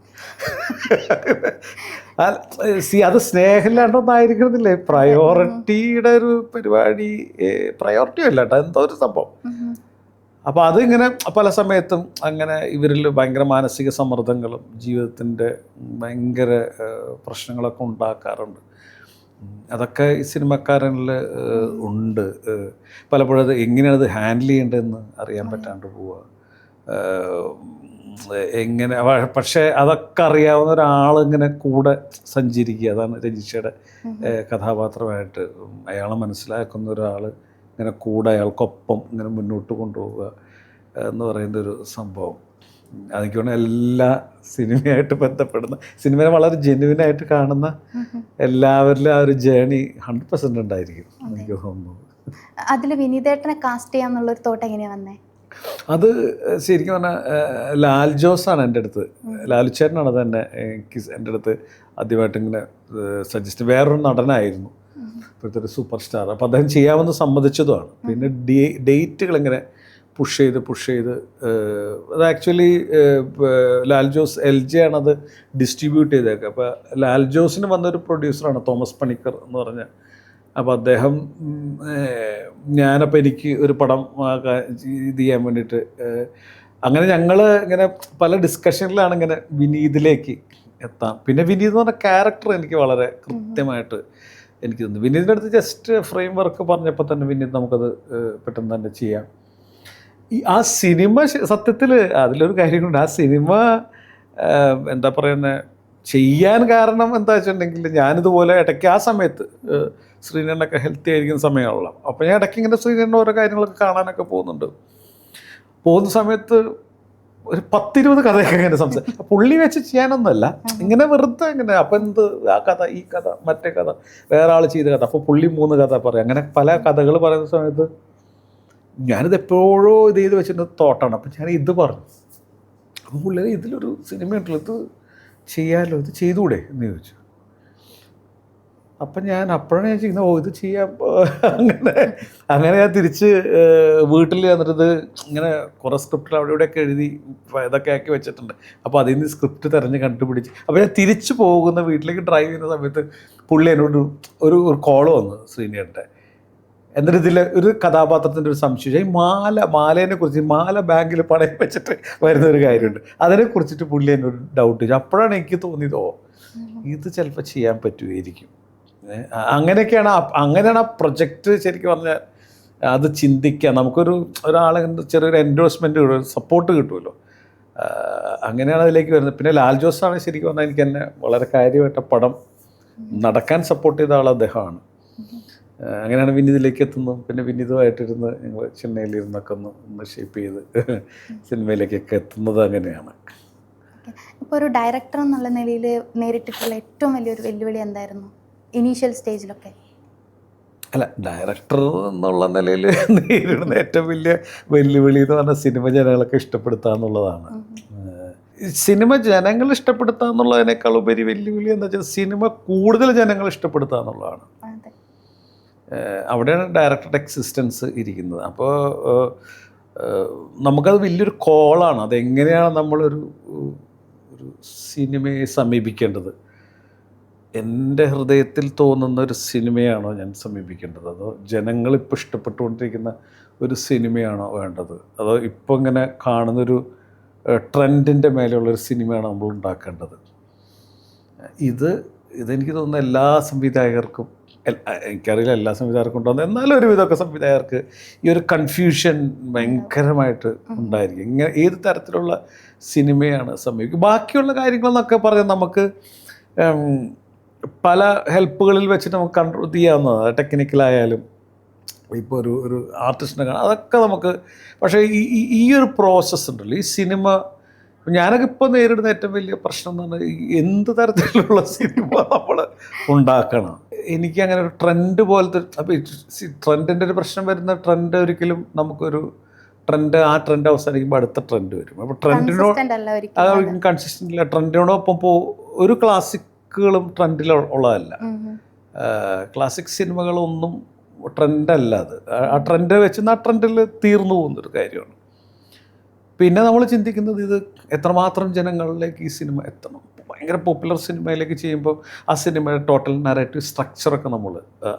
അത് സ്നേഹമില്ലാണ്ടൊന്നും ആയിരിക്കണമെന്നില്ലേ, പ്രയോറിറ്റിയുടെ ഒരു പരിപാടി, പ്രയോറിറ്റി അല്ല കേട്ടോ, എന്തോ ഒരു സംഭവം. അപ്പോൾ അതിങ്ങനെ പല സമയത്തും അങ്ങനെ ഇവരിൽ ഭയങ്കര മാനസിക സമ്മർദ്ദങ്ങളും ജീവിതത്തിൻ്റെ ഭയങ്കര പ്രശ്നങ്ങളൊക്കെ ഉണ്ടാക്കാറുണ്ട്. അതൊക്കെ ഈ സിനിമക്കാരനിൽ ഉണ്ട്. പലപ്പോഴും അത് എങ്ങനെയാണ് അത് ഹാൻഡിൽ ചെയ്യേണ്ടതെന്ന് അറിയാൻ പറ്റാണ്ട് പോവുക. എങ്ങനെ പക്ഷേ അതൊക്കെ അറിയാവുന്ന ഒരാളിങ്ങനെ കൂടെ സഞ്ചരിക്കുക. അതാണ് രജിഷയുടെ കഥാപാത്രമായിട്ട് അയാളെ മനസ്സിലാക്കുന്ന ഒരാൾ ഇങ്ങനെ കൂടെ അയാൾക്കൊപ്പം ഇങ്ങനെ മുന്നോട്ട് കൊണ്ടുപോവുക എന്ന് പറയുന്നൊരു സംഭവം എനിക്ക് തോന്നുന്നു എല്ലാ സിനിമയായിട്ട് ബന്ധപ്പെടുന്ന സിനിമയെ വളരെ ജെന്യുവിനായിട്ട് കാണുന്ന എല്ലാവരിലും ആ ഒരു ജേണി 100% ഉണ്ടായിരിക്കും എനിക്ക് തോന്നുന്നു. അതിൽ വിനീതേട്ടനെ കാസ്റ്റ് ചെയ്യാമെന്നുള്ളൊരു തോട്ട് എങ്ങനെയാണ് വന്നേ? അത് ശരിക്കും പറഞ്ഞാൽ ലാൽ ജോസാണ് എൻ്റെ അടുത്ത്, ലാലുച്ചേട്ടനാണ് തന്നെ എനിക്ക് എൻ്റെ അടുത്ത് ആദ്യമായിട്ട് ഇങ്ങനെ സജസ്റ്റ്. വേറൊരു നടനായിരുന്നു, ഇപ്പോഴത്തെ ഒരു സൂപ്പർ സ്റ്റാർ. അപ്പോൾ അദ്ദേഹം ചെയ്യാമെന്ന് സമ്മതിച്ചതുമാണ്. പിന്നെ ഡേറ്റുകൾ ഇങ്ങനെ പുഷ് ചെയ്ത് അത് ആക്ച്വലി ലാൽ ജോസ് LJ ആണത് ഡിസ്ട്രിബ്യൂട്ട് ചെയ്തേക്കുക. അപ്പോൾ ലാൽ ജോസിന് വന്നൊരു പ്രൊഡ്യൂസറാണ് തോമസ് പണിക്കർ എന്ന് പറഞ്ഞ. അപ്പോൾ അദ്ദേഹം ഞാനപ്പോൾ എനിക്ക് ഒരു പടം ഇത് ചെയ്യാൻ വേണ്ടിയിട്ട് അങ്ങനെ ഞങ്ങൾ ഇങ്ങനെ പല ഡിസ്കഷനിലാണ് ഇങ്ങനെ വിനീതിലേക്ക് എത്താം. പിന്നെ വിനീത് എന്ന് പറഞ്ഞ ക്യാരക്ടർ എനിക്ക് വളരെ കൃത്യമായിട്ട് എനിക്ക് തോന്നുന്നു. വിനീതിൻ്റെ അടുത്ത് ജസ്റ്റ് ഫ്രെയിം വർക്ക് പറഞ്ഞപ്പോൾ തന്നെ വിനീത് നമുക്കത് പെട്ടെന്ന് തന്നെ ചെയ്യാം. ആ സിനിമ സത്യത്തിൽ അതിലൊരു കാര്യമുണ്ട്. ആ സിനിമ എന്താ പറയുന്നത് ചെയ്യാൻ കാരണം എന്താ വെച്ചിട്ടുണ്ടെങ്കിൽ ഞാനിതുപോലെ ഇടയ്ക്ക് ആ സമയത്ത് ശ്രീനേട്ടനൊക്കെ ഹെൽത്തി ആയിരിക്കുന്ന സമയമാണല്ലോ. അപ്പോൾ ഞാൻ ഇടയ്ക്ക് ഇങ്ങനെ ശ്രീനേട്ടൻ്റെ ഓരോ കാര്യങ്ങളൊക്കെ കാണാനൊക്കെ പോകുന്ന സമയത്ത് ഒരു 10-20 കഥയൊക്കെ ഇങ്ങനെ സംസാരിക്കും. പുള്ളി വെച്ച് ചെയ്യാനൊന്നുമല്ല, ഇങ്ങനെ വെറുതെ ഇങ്ങനെ അപ്പം എന്ത് ആ കഥ ഈ കഥ മറ്റേ കഥ വേറെ ആൾ ചെയ്ത കഥ, അപ്പോൾ പുള്ളി 3 കഥ പറയും. അങ്ങനെ പല കഥകൾ പറയുന്ന സമയത്ത് ഞാനിത് എപ്പോഴോ ഇത് ചെയ്ത് വെച്ചിട്ട് തോട്ടാണ്. അപ്പം ഞാൻ ഇത് പറഞ്ഞു. അപ്പോൾ പുള്ളി ഇതിലൊരു സിനിമ ഉണ്ടല്ലോ, ഇത് ചെയ്യാമല്ലോ, ഇത് ചെയ്തുകൂടെ എന്ന് ചോദിച്ചു. അപ്പം ഞാൻ അപ്പോഴാണ് ഞാൻ ചെയ്യുന്നത്, ഇത് ചെയ്യാം. അങ്ങനെ ഞാൻ തിരിച്ച് വീട്ടിൽ വന്നിട്ട് ഇങ്ങനെ കുറേ സ്ക്രിപ്റ്റിൽ അവിടെ ഇവിടെയൊക്കെ എഴുതി ഇതൊക്കെ ആക്കി വെച്ചിട്ടുണ്ട്. അപ്പോൾ അതിൽ നിന്ന് സ്ക്രിപ്റ്റ് തിരഞ്ഞ് കണ്ടുപിടിച്ച് അപ്പോൾ ഞാൻ തിരിച്ചു പോകുന്ന വീട്ടിലേക്ക് ഡ്രൈവ് ചെയ്യുന്ന സമയത്ത് പുള്ളി എന്നോട് ഒരു കോള് വന്നു ശ്രീനേട്ടൻ്റെ. എന്നിട്ട് ഇതിൽ ഒരു കഥാപാത്രത്തിൻ്റെ ഒരു സംശയം, ഈ മാലേനെ കുറിച്ച്, മാല ബാങ്കിൽ പണയം വെച്ചിട്ട് വരുന്നൊരു കാര്യമുണ്ട്, അതിനെക്കുറിച്ചിട്ട് പുള്ളി എന്നൊരു ഡൗട്ട് ചോദിച്ചു. അപ്പോഴാണ് എനിക്ക് തോന്നിയത്, ഇത് ചിലപ്പോൾ ചെയ്യാൻ പറ്റുമായിരിക്കും. അങ്ങനെയാണ് ആ പ്രൊജക്റ്റ് ശരിക്കും പറഞ്ഞാൽ അത് ചിന്തിക്കുക. ഒരാളെ ചെറിയൊരു എൻഡോഴ്സ്മെൻറ്റ് കിട്ടും, സപ്പോർട്ട് കിട്ടുമല്ലോ. അങ്ങനെയാണ് അതിലേക്ക് വരുന്നത്. പിന്നെ ലാൽ ജോസാണ് ശരിക്കും പറഞ്ഞാൽ എനിക്ക് എന്നെ വളരെ കാര്യമായിട്ട് പടം നടക്കാൻ സപ്പോർട്ട് ചെയ്ത ആൾ അദ്ദേഹമാണ്. അങ്ങനെയാണ് വിനീതിലേക്ക് എത്തുന്നത്. പിന്നെ വിനീതുമായിട്ടിരുന്ന് ഞങ്ങൾ ചെന്നൈയിലിരുന്നൊക്കെ ഒന്ന് ഷേപ്പ് ചെയ്ത് സിനിമയിലേക്കൊക്കെ എത്തുന്നത് അങ്ങനെയാണ്. ഇപ്പോൾ ഒരു ഡയറക്ടർ എന്നുള്ള നിലയിൽ നേരിട്ടിട്ടുള്ള ഏറ്റവും വലിയൊരു വെല്ലുവിളി എന്തായിരുന്നു ഇനീഷ്യൽ സ്റ്റേജിലൊക്കെ? അല്ല, ഡയറക്ടർ എന്നുള്ള നിലയിൽ നേരിടുന്ന ഏറ്റവും വലിയ വെല്ലുവിളി എന്ന് പറഞ്ഞാൽ സിനിമ ജനങ്ങളൊക്കെ ഇഷ്ടപ്പെടുത്തുക എന്നുള്ളതാണ്. സിനിമ ജനങ്ങൾ ഇഷ്ടപ്പെടുത്തുക എന്നുള്ളതിനേക്കാൾ ഉപരി വെല്ലുവിളി എന്താ വെച്ചാൽ സിനിമ കൂടുതൽ ജനങ്ങൾ ഇഷ്ടപ്പെടുത്തുക എന്നുള്ളതാണ്. അവിടെയാണ് ഡയറക്ടറുടെ എക്സിസ്റ്റൻസ് ഇരിക്കുന്നത്. അപ്പോൾ നമുക്കത് വലിയൊരു കോളാണ്. അതെങ്ങനെയാണ് നമ്മളൊരു സിനിമയെ സമീപിക്കേണ്ടത്. എൻ്റെ ഹൃദയത്തിൽ തോന്നുന്ന ഒരു സിനിമയാണോ ഞാൻ സമീപിക്കേണ്ടത്, അതോ ജനങ്ങളിപ്പോൾ ഇഷ്ടപ്പെട്ടുകൊണ്ടിരിക്കുന്ന ഒരു സിനിമയാണോ വേണ്ടത്, അതോ ഇപ്പോൾ ഇങ്ങനെ കാണുന്നൊരു ട്രെൻഡിൻ്റെ മേലെയുള്ളൊരു സിനിമയാണ് നമ്മൾ ഉണ്ടാക്കേണ്ടത്? ഇതെനിക്ക് തോന്നുന്ന എല്ലാ സംവിധായകർക്കും, എനിക്കറിയില്ല എല്ലാ സംവിധായകർക്കും ഉണ്ടാകുന്നത്, എന്നാലും ഒരുവിധമൊക്കെ സംവിധായകർക്ക് ഈ ഒരു കൺഫ്യൂഷൻ ഭയങ്കരമായിട്ട് ഉണ്ടായിരിക്കും. ഇങ്ങനെ ഏത് തരത്തിലുള്ള സിനിമയാണ് സമീപിക്കുക. ബാക്കിയുള്ള കാര്യങ്ങളെന്നൊക്കെ പറഞ്ഞാൽ നമുക്ക് പല ഹെൽപ്പുകളിൽ വെച്ചിട്ട് നമുക്ക് കൺട്രോൾ ചെയ്യാവുന്നതാണ്. ടെക്നിക്കലായാലും ഇപ്പോൾ ഒരു ആർട്ടിസ്റ്റിനെ കാണാം, അതൊക്കെ നമുക്ക്. പക്ഷേ ഈ ഒരു പ്രോസസ്സ് ഉണ്ടല്ലോ, ഈ സിനിമ ഞാനൊക്കെ ഇപ്പോൾ നേരിടുന്ന ഏറ്റവും വലിയ പ്രശ്നം എന്ന് പറഞ്ഞാൽ എന്ത് തരത്തിലുള്ള സിനിമ നമ്മൾ ഉണ്ടാക്കണം. എനിക്കങ്ങനെ ഒരു ട്രെൻഡ് പോലത്തെ, അപ്പോൾ ട്രെൻഡിൻ്റെ ഒരു പ്രശ്നം വരുന്ന ട്രെൻഡ് ഒരിക്കലും നമുക്കൊരു ആ ട്രെൻഡ് അവസാനിക്കുമ്പോൾ അടുത്ത ട്രെൻഡ് വരും. അപ്പോൾ ട്രെൻഡിനോട് കൺസിസ്റ്റൻ്റ് ഇല്ല. ട്രെൻഡിനോടൊപ്പം ഒരു ക്ലാസിക്കുകളും ട്രെൻഡിൽ ഉള്ളതല്ല. ക്ലാസിക് സിനിമകളൊന്നും ട്രെൻഡല്ല. അത് ആ ട്രെൻഡ് വെച്ച് ആ ട്രെൻഡിൽ തീർന്നു പോകുന്നൊരു കാര്യമാണ്. പിന്നെ നമ്മൾ ചിന്തിക്കുന്നത് ഇത് എത്രമാത്രം ജനങ്ങളിലേക്ക് ഈ സിനിമ എത്തണം. ഭയങ്കര പോപ്പുലർ സിനിമയിലേക്ക് ചെയ്യുമ്പോൾ ആ സിനിമയുടെ ടോട്ടൽ നറേറ്റീവ് സ്ട്രക്ചറൊക്കെ നമ്മൾ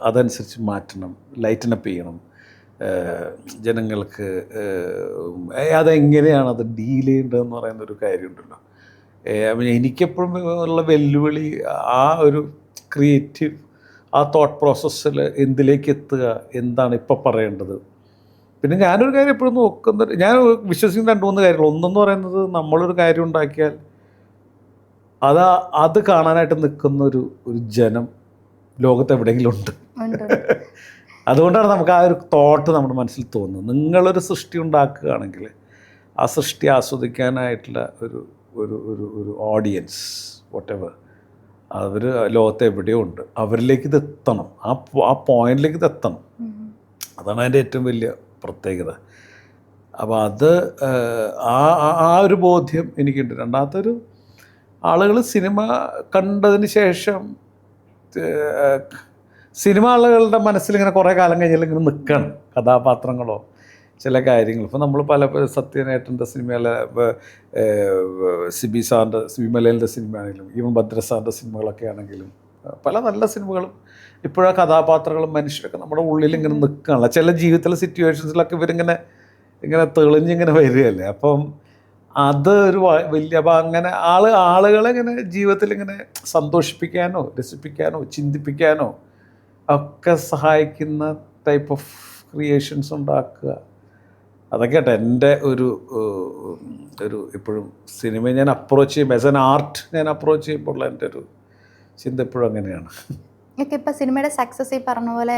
അതനുസരിച്ച് മാറ്റണം, ലൈറ്റനപ്പ് ചെയ്യണം. ജനങ്ങൾക്ക് അതെങ്ങനെയാണ് അത് ഡീൽ ചെയ്യേണ്ടതെന്ന് പറയുന്നൊരു കാര്യമുണ്ടല്ലോ. എനിക്കെപ്പോഴും ഉള്ള വെല്ലുവിളി ആ ഒരു ക്രിയേറ്റീവ് ആ തോട്ട് പ്രോസസ്സിൽ എന്തിലേക്ക് എത്തുക, എന്താണ് ഇപ്പോൾ പറയേണ്ടത്. പിന്നെ ഞാനൊരു കാര്യം എപ്പോഴും നോക്കുന്നത്, ഞാൻ വിശ്വസിക്കുന്ന 2-3 കാര്യങ്ങൾ. ഒന്നെന്ന് പറയുന്നത്, നമ്മളൊരു കാര്യം ഉണ്ടാക്കിയാൽ അത് കാണാനായിട്ട് നിൽക്കുന്ന ഒരു ജനം ലോകത്ത് എവിടെയെങ്കിലും ഉണ്ട്. അതുകൊണ്ടാണ് നമുക്ക് ആ ഒരു തോട്ട് നമ്മുടെ മനസ്സിൽ തോന്നുന്നത്. നിങ്ങളൊരു സൃഷ്ടി ഉണ്ടാക്കുകയാണെങ്കിൽ ആ സൃഷ്ടി ആസ്വദിക്കാനായിട്ടുള്ള ഒരു ഒരു ഒരു ഒരു ഓഡിയൻസ് വോട്ടെവർ അവർ ലോകത്ത് എവിടെയോ ഉണ്ട്. അവരിലേക്ക് ഇത് എത്തണം, ആ പോയിന്റിലേക്ക് ഇത് എത്തണം. അതാണ് അതിൻ്റെ ഏറ്റവും വലിയ പ്രത്യേകത. അപ്പോൾ അത് ആ ഒരു ബോധ്യം എനിക്കുണ്ട്. രണ്ടാമത്തെ ആളുകൾ സിനിമ കണ്ടതിന് ശേഷം സിനിമ ആളുകളുടെ മനസ്സിലിങ്ങനെ കുറേ കാലം കഴിഞ്ഞാൽ ഇങ്ങനെ നിൽക്കണം കഥാപാത്രങ്ങളോ ചില കാര്യങ്ങൾ. ഇപ്പോൾ നമ്മൾ പല സത്യനേട്ടൻ്റെ സിനിമയിലെ സിബി മലയിലിൻ്റെ സിനിമയാണെങ്കിലും ഈവൻ ഭദ്ര സാറിൻ്റെ സിനിമകളൊക്കെ ആണെങ്കിലും പല നല്ല സിനിമകളും ഇപ്പോഴാ കഥാപാത്രങ്ങളും മനുഷ്യരൊക്കെ നമ്മുടെ ഉള്ളിൽ ഇങ്ങനെ നിൽക്കുകയാണല്ലോ. ചില ജീവിതത്തിലെ സിറ്റുവേഷൻസിലൊക്കെ ഇവരിങ്ങനെ തെളിഞ്ഞിങ്ങനെ വരികയല്ലേ. അപ്പം അത് ഒരു വലിയ, അപ്പം അങ്ങനെ ആളുകളെ ഇങ്ങനെ ജീവിതത്തിൽ ഇങ്ങനെ സന്തോഷിപ്പിക്കാനോ രസിപ്പിക്കാനോ ചിന്തിപ്പിക്കാനോ ഒക്കെ സഹായിക്കുന്ന ടൈപ്പ് ഓഫ് ക്രിയേഷൻസ് ഉണ്ടാക്കുക. അതൊക്കെ ആട്ടെ എൻ്റെ ഒരു എപ്പോഴും സിനിമയെ ഞാൻ അപ്രോച്ച് ചെയ്യുമ്പോൾ ആസ് എൻ ആർട്ട് ഞാൻ അപ്രോച്ച് ചെയ്യുമ്പോൾ എൻ്റെ ഒരു ചിന്ത എപ്പോഴും അങ്ങനെയാണ്. ഓക്കെ, ഇപ്പോൾ സിനിമയുടെ സക്സസ് ഈ പറഞ്ഞ പോലെ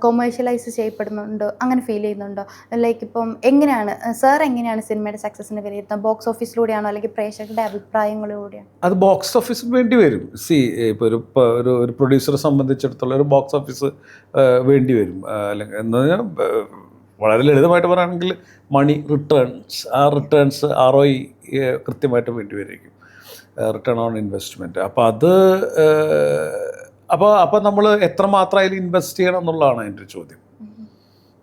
കൊമേഴ്ഷ്യലൈസ് ചെയ്യപ്പെടുന്നുണ്ടോ, അങ്ങനെ ഫീൽ ചെയ്യുന്നുണ്ടോ? ലൈക്ക് ഇപ്പം എങ്ങനെയാണ് സിനിമയുടെ സക്സസിനെ വിലയിരുത്തുന്നത്? ബോക്സ് ഓഫീസിലൂടെയാണോ അല്ലെങ്കിൽ പ്രേക്ഷകരുടെ അഭിപ്രായങ്ങളിലൂടെയാണോ? അത് ബോക്സ് ഓഫീസിന് വേണ്ടി വരും. ഇപ്പോൾ ഒരു പ്രൊഡ്യൂസറെ സംബന്ധിച്ചിടത്തോളം ഒരു ബോക്സ് ഓഫീസ് വേണ്ടി വരും. അല്ലെങ്കിൽ എന്ന് പറഞ്ഞാൽ വളരെ ലളിതമായിട്ട് പറയുകയാണെങ്കിൽ മണി റിട്ടേൺസ്, ആ റിട്ടേൺസ് ROI കൃത്യമായിട്ട് വേണ്ടി വരികയും റിട്ടേൺ ഓൺ ഇൻവെസ്റ്റ്മെൻറ്റ്. അപ്പോൾ അത് അപ്പോൾ നമ്മൾ എത്രമാത്രം അതിൽ ഇൻവെസ്റ്റ് ചെയ്യണം എന്നുള്ളതാണ് എൻ്റെ ചോദ്യം.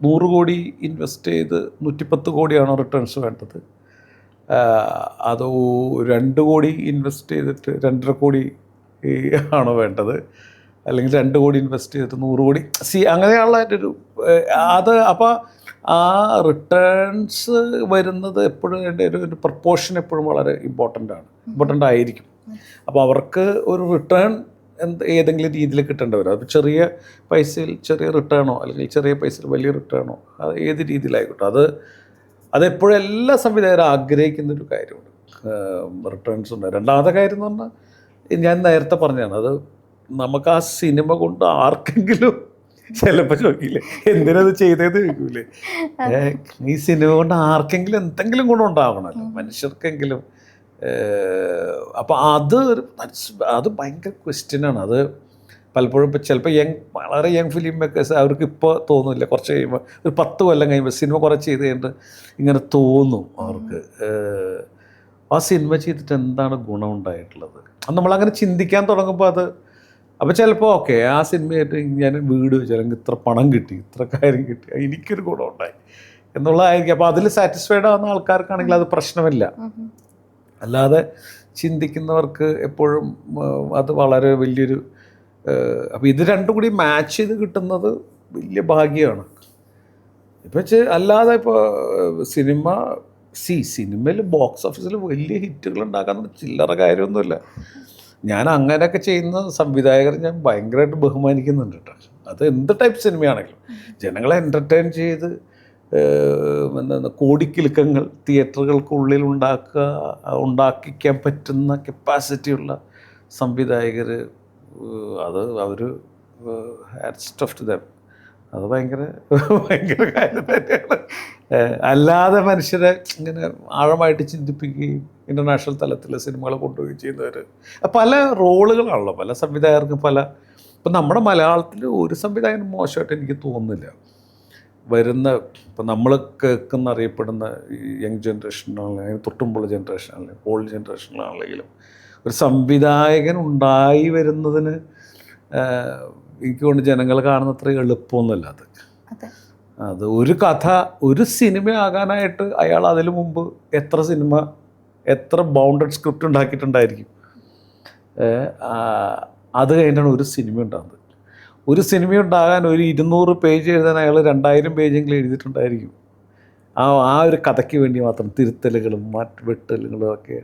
100 കോടി ഇൻവെസ്റ്റ് ചെയ്ത് 110 കോടിയാണോ റിട്ടേൺസ് വേണ്ടത്? അതോ 2 കോടി ഇൻവെസ്റ്റ് ചെയ്തിട്ട് 2.5 കോടി ആണോ വേണ്ടത്? അല്ലെങ്കിൽ 2 കോടി ഇൻവെസ്റ്റ് ചെയ്തിട്ട് 100 കോടി? അങ്ങനെയുള്ള ഒരു അപ്പോൾ ആ റിട്ടേൺസ് വരുന്നത് എപ്പോഴും ഒരു പ്രപ്പോർഷൻ എപ്പോഴും വളരെ ഇമ്പോർട്ടൻ്റ് ആയിരിക്കും. അപ്പോൾ അവർക്ക് ഒരു റിട്ടേൺ ഏതെങ്കിലും രീതിയിൽ കിട്ടേണ്ടി വരും. അത് ചെറിയ പൈസയിൽ ചെറിയ റിട്ടേണോ അല്ലെങ്കിൽ ചെറിയ പൈസയിൽ വലിയ റിട്ടേണോ, അത് ഏത് രീതിയിലായിക്കോട്ടെ, അതെപ്പോഴും എല്ലാ സംവിധായകരും ആഗ്രഹിക്കുന്നൊരു കാര്യമാണ്, റിട്ടേൺസ് ഉണ്ട്. രണ്ടാമത്തെ കാര്യം എന്ന് പറഞ്ഞാൽ ഞാൻ നേരത്തെ പറഞ്ഞതാണ്, അത് നമുക്ക് ആ സിനിമ കൊണ്ട് ആർക്കെങ്കിലും ചിലപ്പോൾ ചോദിക്കില്ലേ എന്തിനത് ചെയ്തത് ചോദിക്കൂലേ. ഈ സിനിമ കൊണ്ട് ആർക്കെങ്കിലും എന്തെങ്കിലും ഗുണം ഉണ്ടാവണമല്ലോ, മനുഷ്യർക്കെങ്കിലും. അപ്പോൾ അത് ഭയങ്കര ക്വസ്റ്റ്യനാണ്. അത് പലപ്പോഴും ഇപ്പോൾ ചിലപ്പോൾ വളരെ യങ് ഫിലിം മേക്കേഴ്സ് അവർക്ക് ഇപ്പോൾ തോന്നില്ല, കുറച്ച് കഴിയുമ്പോൾ ഒരു 10 കൊല്ലം കഴിയുമ്പോൾ സിനിമ കുറച്ച് ചെയ്ത് കഴിഞ്ഞിട്ട് ഇങ്ങനെ തോന്നും അവർക്ക്, ആ സിനിമ ചെയ്തിട്ട് എന്താണ് ഗുണം ഉണ്ടായിട്ടുള്ളത്. നമ്മളങ്ങനെ ചിന്തിക്കാൻ തുടങ്ങുമ്പോൾ അപ്പോൾ ചിലപ്പോൾ ഓക്കെ ആ സിനിമയായിട്ട് ഞാൻ വീട് വെച്ചു, അല്ലെങ്കിൽ ഇത്ര പണം കിട്ടി, ഇത്ര കാര്യം കിട്ടി, എനിക്കൊരു ഗുണം ഉണ്ടായി എന്നുള്ളതായിരിക്കും. അപ്പോൾ അതിൽ സാറ്റിസ്ഫൈഡ് ആവുന്ന ആൾക്കാർക്കാണെങ്കിൽ അത് പ്രശ്നമില്ല. അല്ലാതെ ചിന്തിക്കുന്നവർക്ക് എപ്പോഴും അത് വളരെ വലിയൊരു, അപ്പോൾ ഇത് രണ്ടും കൂടി മാച്ച് ചെയ്ത് കിട്ടുന്നത് വലിയ ഭാഗ്യമാണ്. ഇപ്പോൾ അല്ലാതെ ഇപ്പോൾ സിനിമയിൽ ബോക്സ് ഓഫീസിൽ വലിയ ഹിറ്റുകൾ ഉണ്ടാക്കാൻ ചില്ലറ കാര്യമൊന്നുമില്ല. ഞാൻ അങ്ങനെയൊക്കെ ചെയ്യുന്ന സംവിധായകരെ ഞാൻ ഭയങ്കരമായിട്ട് ബഹുമാനിക്കുന്നുണ്ട് കേട്ടോ. അത് എന്ത് ടൈപ്പ് സിനിമയാണെങ്കിലും ജനങ്ങളെ എൻ്റർടൈൻ ചെയ്ത് കോടിക്കിലുക്കങ്ങൾ തിയേറ്ററുകൾക്കുള്ളിൽ ഉണ്ടാക്കിക്കാൻ പറ്റുന്ന കപ്പാസിറ്റിയുള്ള സംവിധായകർ, അവർ ഹാറ്റ്സ് ഓഫ് ടു ദം. അത് ഭയങ്കര കാര്യം തന്നെയാണ്. അല്ലാതെ മനുഷ്യരെ ഇങ്ങനെ ആഴമായിട്ട് ചിന്തിപ്പിക്കുകയും ഇൻ്റർനാഷണൽ തലത്തിൽ സിനിമകൾ കൊണ്ടുപോവുകയും ചെയ്യുന്നവർ പല റോളുകളാണല്ലോ, പല സംവിധായകർക്കും ഇപ്പം നമ്മുടെ മലയാളത്തിൽ ഒരു സംവിധായകനും മോശമായിട്ട് എനിക്ക് തോന്നുന്നില്ല. ഇപ്പം നമ്മൾ അറിയപ്പെടുന്ന യങ് ജനറേഷനാണെങ്കിലും തൊട്ടുമുള്ള ജനറേഷനാണെങ്കിലും ഓൾഡ് ജനറേഷനിലാണെങ്കിലും ഒരു സംവിധായകൻ ഉണ്ടായി വരുന്നതിന് എനിക്ക് കൊണ്ട് ജനങ്ങൾ കാണുന്നത്ര എളുപ്പമൊന്നുമല്ല. അത് ഒരു സിനിമ ആകാനായിട്ട് അയാൾ അതിനു മുമ്പ് എത്ര ബൗണ്ടഡ് സ്ക്രിപ്റ്റ് ഉണ്ടാക്കിയിട്ടുണ്ടായിരിക്കും. അത് കഴിഞ്ഞാണ് ഒരു സിനിമ ഉണ്ടാകുന്നത്. ഒരു സിനിമ ഉണ്ടാകാൻ ഒരു 200 പേജ് എഴുതാൻ അയാൾ 2000 പേജെങ്കിലും എഴുതിയിട്ടുണ്ടായിരിക്കും. ആ ഒരു കഥയ്ക്ക് വേണ്ടി മാത്രം തിരുത്തലുകളും വെട്ടലുകളും ഒക്കെ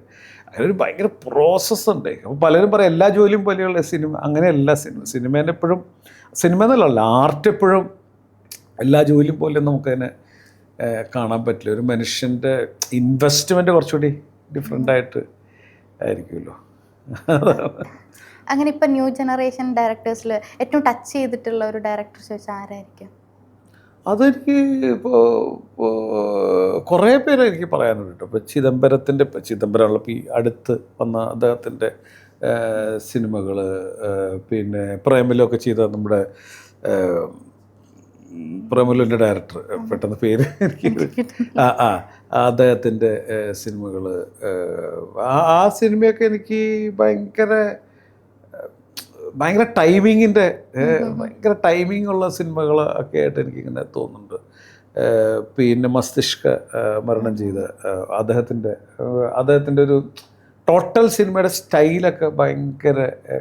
അതിനൊരു ഭയങ്കര പ്രോസസ്സുണ്ട്. അപ്പോൾ പലരും പറയും എല്ലാ ജോലിയും പോലെയുള്ള സിനിമ, അങ്ങനെയല്ല സിനിമേനെ എപ്പോഴും സിനിമ എന്നല്ല ആർട്ട് എപ്പോഴും എല്ലാ ജോലിയും പോലെ നമുക്കതിനെ കാണാൻ പറ്റില്ല. ഒരു മനുഷ്യൻ്റെ ഇൻവെസ്റ്റ്മെൻറ്റ് കുറച്ചുകൂടി ഡിഫറെൻ്റായിട്ട് ആയിരിക്കുമല്ലോ. അങ്ങനെ ഇപ്പം ന്യൂ ജനറേഷൻ ഡയറക്ടേഴ്സിൽ ഏറ്റവും ടച്ച് ചെയ്തിട്ടുള്ള ഒരു ഡയറക്ടർ ചോദിച്ചാൽ ആരായിരിക്കും? അതെനിക്ക് ഇപ്പോൾ കുറേ പേര് എനിക്ക് പറയാനുണ്ട് കേട്ടോ. ഇപ്പോൾ ചിദംബരമുള്ള ഈ അടുത്ത് വന്ന അദ്ദേഹത്തിൻ്റെ സിനിമകൾ, പിന്നെ പ്രേമലൊക്കെ ചെയ്ത നമ്മുടെ പ്രേമലുവിൻ്റെ ഡയറക്ടർ, പെട്ടെന്ന് പേര് എനിക്ക് അദ്ദേഹത്തിൻ്റെ സിനിമകൾ, ആ സിനിമയൊക്കെ എനിക്ക് ഭയങ്കര ടൈമിംഗ് ഉള്ള സിനിമകൾ ഒക്കെ ആയിട്ട് എനിക്കിങ്ങനെ തോന്നുന്നുണ്ട്. പിന്നെ മസ്തിഷ്ക മരണം ചെയ്ത അദ്ദേഹത്തിൻ്റെ ഒരു ടോട്ടൽ സിനിമയുടെ സ്റ്റൈലൊക്കെ ഭയങ്കര